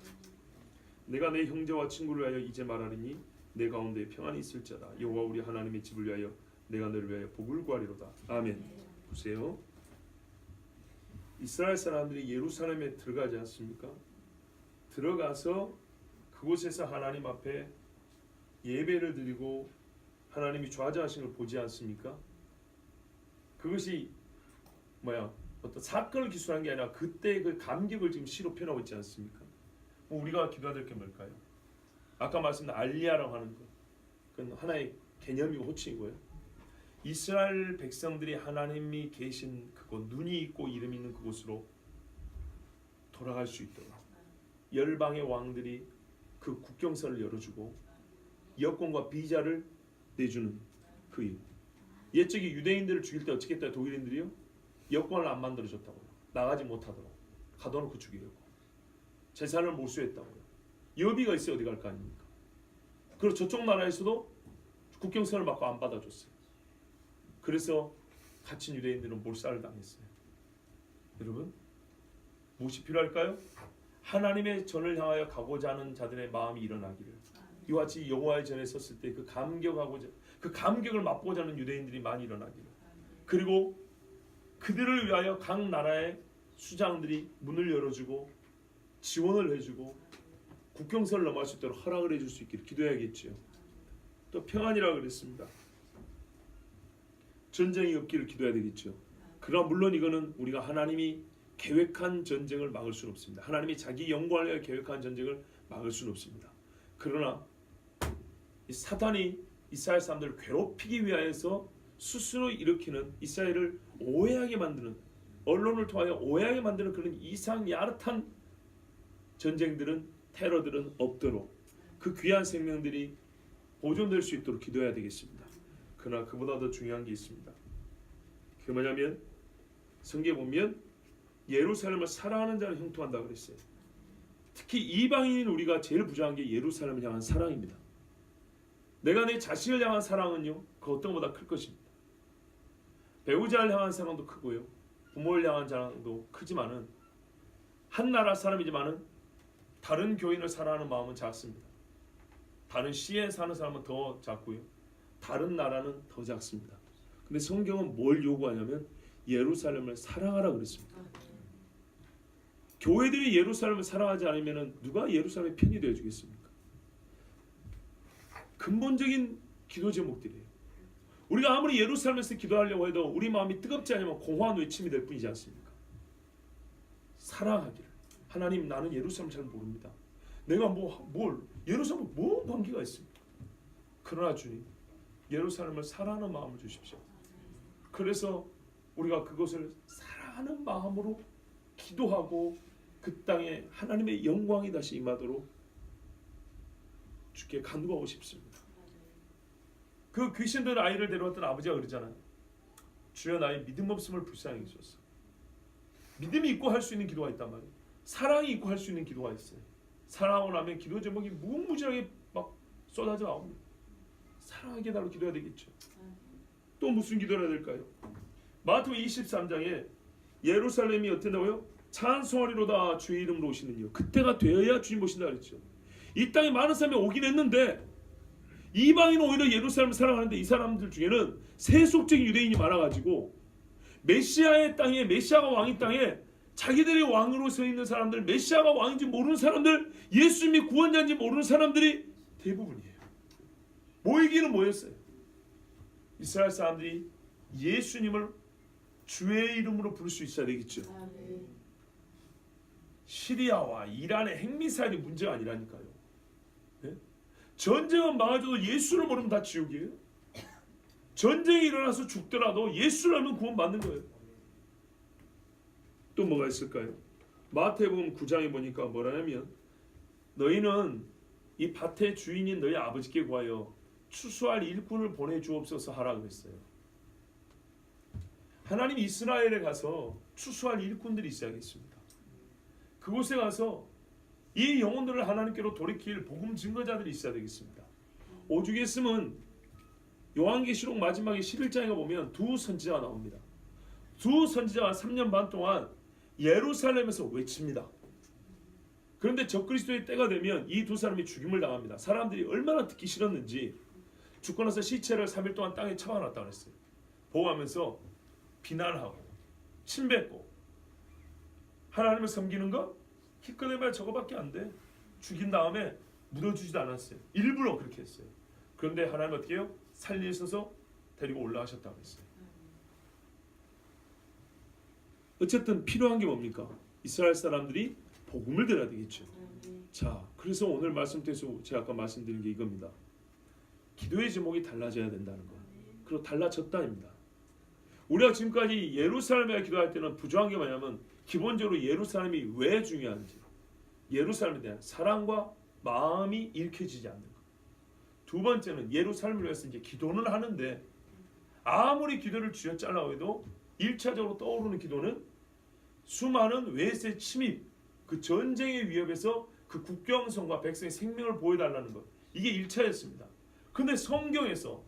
내가 내 형제와 친구를 위하여 이제 말하리니 내 가운데 평안이 있을지어다. 여호와 우리 하나님의 집을 위하여 내가 너를 위하여 복을 구하리로다. 아멘. 보세요. 이스라엘 사람들이 예루살렘에 들어가지 않습니까? 들어가서 그곳에서 하나님 앞에 예배를 드리고 하나님이 좌정하신 걸 보지 않습니까? 그것이 어떤 사건을 기술한 게 아니라 그때 그 감격을 지금 시로 표현하고 있지 않습니까? 우리가 기도해야 될 게 뭘까요? 아까 말씀드린 알리야라고 하는 것, 그건 하나의 개념이고 호칭이고요. 이스라엘 백성들이 하나님이 계신 그곳, 눈이 있고 이름이 있는 그곳으로 돌아갈 수 있도록 열방의 왕들이 그 국경선을 열어주고 여권과 비자를 내주는 그 이유. 옛적에 유대인들을 죽일 때 어떻게 했다? 독일인들이요? 여권을 안 만들어줬다고요. 나가지 못하도록 가둬놓고 죽이려고. 재산을 몰수했다고요. 여비가 있어야 어디 갈 거 아닙니까? 그리고 저쪽 나라에서도 국경선을 막고 안 받아줬어요. 그래서 갇힌 유대인들은 몰살을 당했어요. 여러분, 무엇이 필요할까요? 하나님의 전을 향하여 가고자 하는 자들의 마음이 일어나기를. 이와 같이 여호와의 전에 섰을 때 그 감격을 맛보고자 하는 유대인들이 많이 일어나기를. 그리고 그들을 위하여 각 나라의 수장들이 문을 열어주고 지원을 해주고 국경선을 넘어갈 수 있도록 허락을 해줄 수 있기를 기도해야겠죠. 또 평안이라고 그랬습니다. 전쟁이 없기를 기도해야 되겠죠. 그러나 물론 이거는 우리가 하나님이 계획한 전쟁을 막을 수는 없습니다. 하나님이 자기 영광을 위하여 계획한 전쟁을 막을 수는 없습니다. 그러나 이 사탄이 이스라엘 사람들을 괴롭히기 위하여서 스스로 일으키는 이스라엘을 오해하게 만드는, 언론을 통하여 오해하게 만드는 그런 이상 야릇한 전쟁들은, 테러들은 없도록 그 귀한 생명들이 보존될 수 있도록 기도해야 되겠습니다. 그러나 그보다 더 중요한 게 있습니다. 그게 뭐냐면 성경에 보면 예루살렘을 사랑하는 자는 형통한다 그랬어요. 특히 이방인인 우리가 제일 부정한 게 예루살렘을 향한 사랑입니다. 내가 내 자신을 향한 사랑은요, 그 어떤 것보다 클 것입니다. 배우자를 향한 사랑도 크고요, 부모를 향한 사랑도 크지만은, 한 나라 사람이지만은 다른 교인을 사랑하는 마음은 작습니다. 다른 시에 사는 사람은 더 작고요, 다른 나라는 더 작습니다. 근데 성경은 뭘 요구하냐면 예루살렘을 사랑하라 그랬습니다. 교회들이 예루살렘을 사랑하지 않으면 누가 예루살렘의 편이 되어 주겠습니까? 근본적인 기도 제목들이에요. 우리가 아무리 예루살렘에서 기도하려고 해도 우리 마음이 뜨겁지 않으면 공허한 외침이 될 뿐이지 않습니까? 사랑하기를. 하나님, 나는 예루살렘 잘 모릅니다. 내가 예루살렘 뭔 관계가 있습니까? 그러나 주님, 예루살렘을 사랑하는 마음을 주십시오. 그래서 우리가 그것을 사랑하는 마음으로 기도하고 그 땅에 하나님의 영광이 다시 임하도록 주께 간구하고 싶습니다. 그 귀신들 아이를 데려왔던 아버지가 그러잖아요. 주여, 나의 믿음 없음을 불쌍히 여기소서. 믿음이 있고 할 수 있는 기도가 있단 말이에요. 사랑이 있고 할 수 있는 기도가 있어요. 사랑하고 나면 기도 제목이 무궁무진하게 막 쏟아져 나옵니다. 사랑하게 해달라고 기도해야 되겠죠. 또 무슨 기도를 해야 될까요? 마태복음 23장에 예루살렘이 어땠다고요? 찬송하리로다 주의 이름으로 오시는 이요. 그때가 되어야 주님 오신다 그랬죠. 이 땅에 많은 사람이 오긴 했는데 이방인은 오히려 예루살렘을 사랑하는데 이 사람들 중에는 세속적인 유대인이 많아가지고 메시아의 땅에, 메시아가 왕의 땅에 자기들이 왕으로 서 있는 사람들, 메시아가 왕인지 모르는 사람들, 예수님이 구원자인지 모르는 사람들이 대부분이에요. 모이기는 모였어요. 이스라엘 사람들이 예수님을 주의 이름으로 부를 수 있어야 되겠죠. 시리아와 이란의 핵미사일이 문제가 아니라니까요. 네? 전쟁은 막아줘도 예수를 모르면 다 지옥이에요. 전쟁이 일어나서 죽더라도 예수를 알면 구원받는 거예요. 또 뭐가 있을까요? 마태복음 9장에 보니까 뭐라냐면 너희는 이 밭의 주인인 너희 아버지께 구하여 추수할 일꾼을 보내주옵소서 하라 그랬어요. 하나님 이스라엘에 가서 추수할 일꾼들이 있어야겠습니다. 그곳에 가서 이 영혼들을 하나님께로 돌이킬 복음 증거자들이 있어야 되겠습니다. 오죽했으면 요한계시록 마지막에 11장에 보면 두 선지자가 나옵니다. 두 선지자가 3년 반 동안 예루살렘에서 외칩니다. 그런데 적그리스도의 때가 되면 이 두 사람이 죽임을 당합니다. 사람들이 얼마나 듣기 싫었는지 죽고 나서 시체를 3일 동안 땅에 처박아놨다고 했어요. 보고하면서 비난하고 침뱉고 하나님을 섬기는 거? 기껏 해봐야 저거밖에 안 돼. 죽인 다음에 묻어주지도 않았어요. 일부러 그렇게 했어요. 그런데 하나님 어떻게 해요? 살리셔서 데리고 올라가셨다고 했어요. 어쨌든 필요한 게 뭡니까? 이스라엘 사람들이 복음을 들어야 되겠죠. 자, 그래서 오늘 말씀 통해서 제가 아까 말씀드린 게 이겁니다. 기도의 제목이 달라져야 된다는 거. 그리고 달라졌다입니다. 우리가 지금까지 예루살렘에 기도할 때는 부족한 게 뭐냐면 기본적으로 예루살렘이 왜 중요한지, 예루살렘에 대한 사랑과 마음이 읽혀지지 않는 것. 두 번째는 예루살렘을 위해서 이제 기도는 하는데 아무리 기도를 쥐어짜려고 해도 1차적으로 떠오르는 기도는 수많은 외세 침입, 그 전쟁의 위협에서 그 국경선과 백성의 생명을 보여달라는 것. 이게 1차였습니다. 근데 성경에서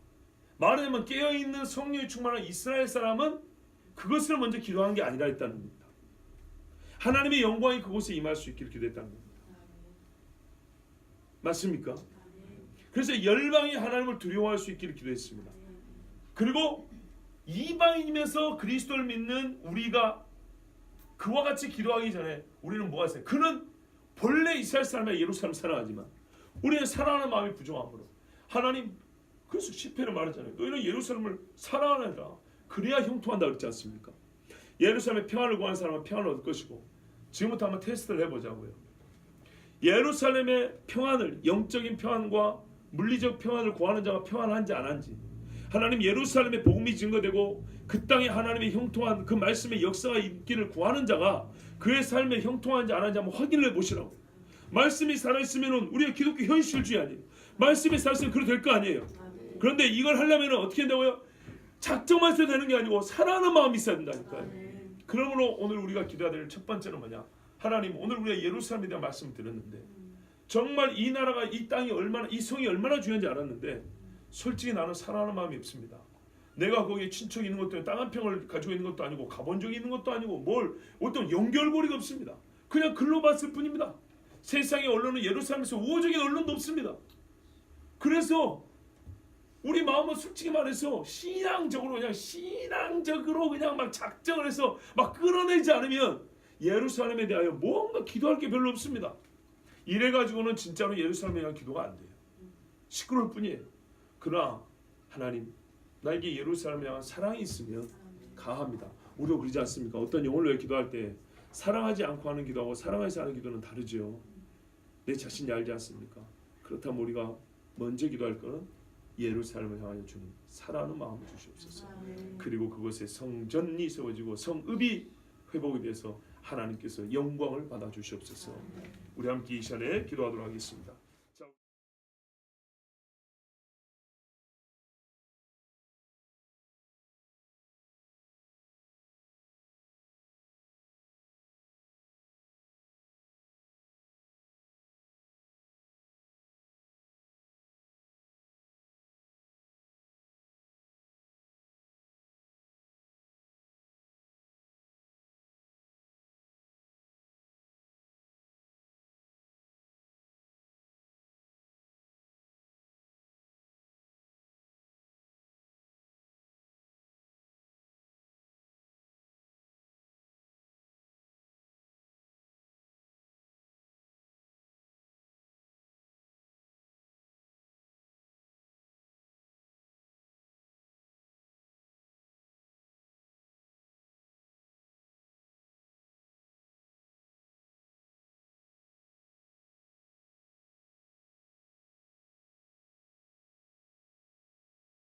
말하자면 깨어있는 성령이 충만한 이스라엘 사람은 그것을 먼저 기도한 게 아니라 했다는 겁니다. 하나님의 영광이 그곳에 임할 수 있기를 기도했다는 겁니다. 맞습니까? 그래서 열방이 하나님을 두려워할 수 있기를 기도했습니다. 그리고 이방인이면서 그리스도를 믿는 우리가 그와 같이 기도하기 전에 우리는 뭐가 있어요? 그는 본래 이스라엘 사람이 예루살렘 사랑하지만 우리는 사랑하는 마음이 부족함으로 하나님, 그래서 시편을 말하잖아요. 너희는 예루살렘을 사랑하느라 그래야 형통한다 그랬지 않습니까? 예루살렘의 평안을 구하는 사람은 평안을 얻을 것이고, 지금부터 한번 테스트를 해보자고요. 예루살렘의 평안을, 영적인 평안과 물리적 평안을 구하는 자가 평안한지 안 한지, 하나님 예루살렘의 복음이 증거되고 그 땅에 하나님의 형통한 그 말씀의 역사가 있기를 구하는 자가 그의 삶에 형통한지 안 하는지 한번 확인을 해보시라고. 말씀이 살아있으면 우리의 기독교 현실주의 아니에요. 말씀이 살아있으면 그렇게 될 거 아니에요. 그런데 이걸 하려면 어떻게 된다고요? 작정만 있어야 되는 게 아니고 사랑하는 마음이 있어야 된다니까요. 그러므로 오늘 우리가 기도해야 될 첫 번째는 뭐냐? 하나님, 오늘 우리가 예루살렘에 대한 말씀을 들었는데 정말 이 나라가, 이 땅이 얼마나, 이 성이 얼마나 중요한지 알았는데 솔직히 나는 사랑하는 마음이 없습니다. 내가 거기에 친척이 있는 것도 아니고 땅 한 평을 가지고 있는 것도 아니고 가본 적이 있는 것도 아니고 뭘 어떤 연결고리가 없습니다. 그냥 글로 봤을 뿐입니다. 세상의 언론은 예루살렘에서 우호적인 언론도 없습니다. 그래서 우리 마음은 솔직히 말해서 신앙적으로 그냥 막 작정을 해서 막 끌어내지 않으면 예루살렘에 대하여 뭔가 기도할 게 별로 없습니다. 이래가지고는 진짜로 예루살렘에 대한 기도가 안 돼요. 시끄러울 뿐이에요. 그러나 하나님, 나에게 예루살렘에 대한 사랑이 있으면 가합니다. 우리도 그러지 않습니까? 어떤 영혼을 위해 기도할 때 사랑하지 않고 하는 기도하고 사랑해서 하는 기도는 다르죠. 내 자신이 알지 않습니까? 그렇다면 우리가 먼저 기도할 것은 예루살렘을 향하여 주는 사랑하는 마음을 주시옵소서. 그리고 그것에 성전이 세워지고 성읍이 회복이 돼서 하나님께서 영광을 받아 주시옵소서. 우리 함께 이 시간에 기도하도록 하겠습니다.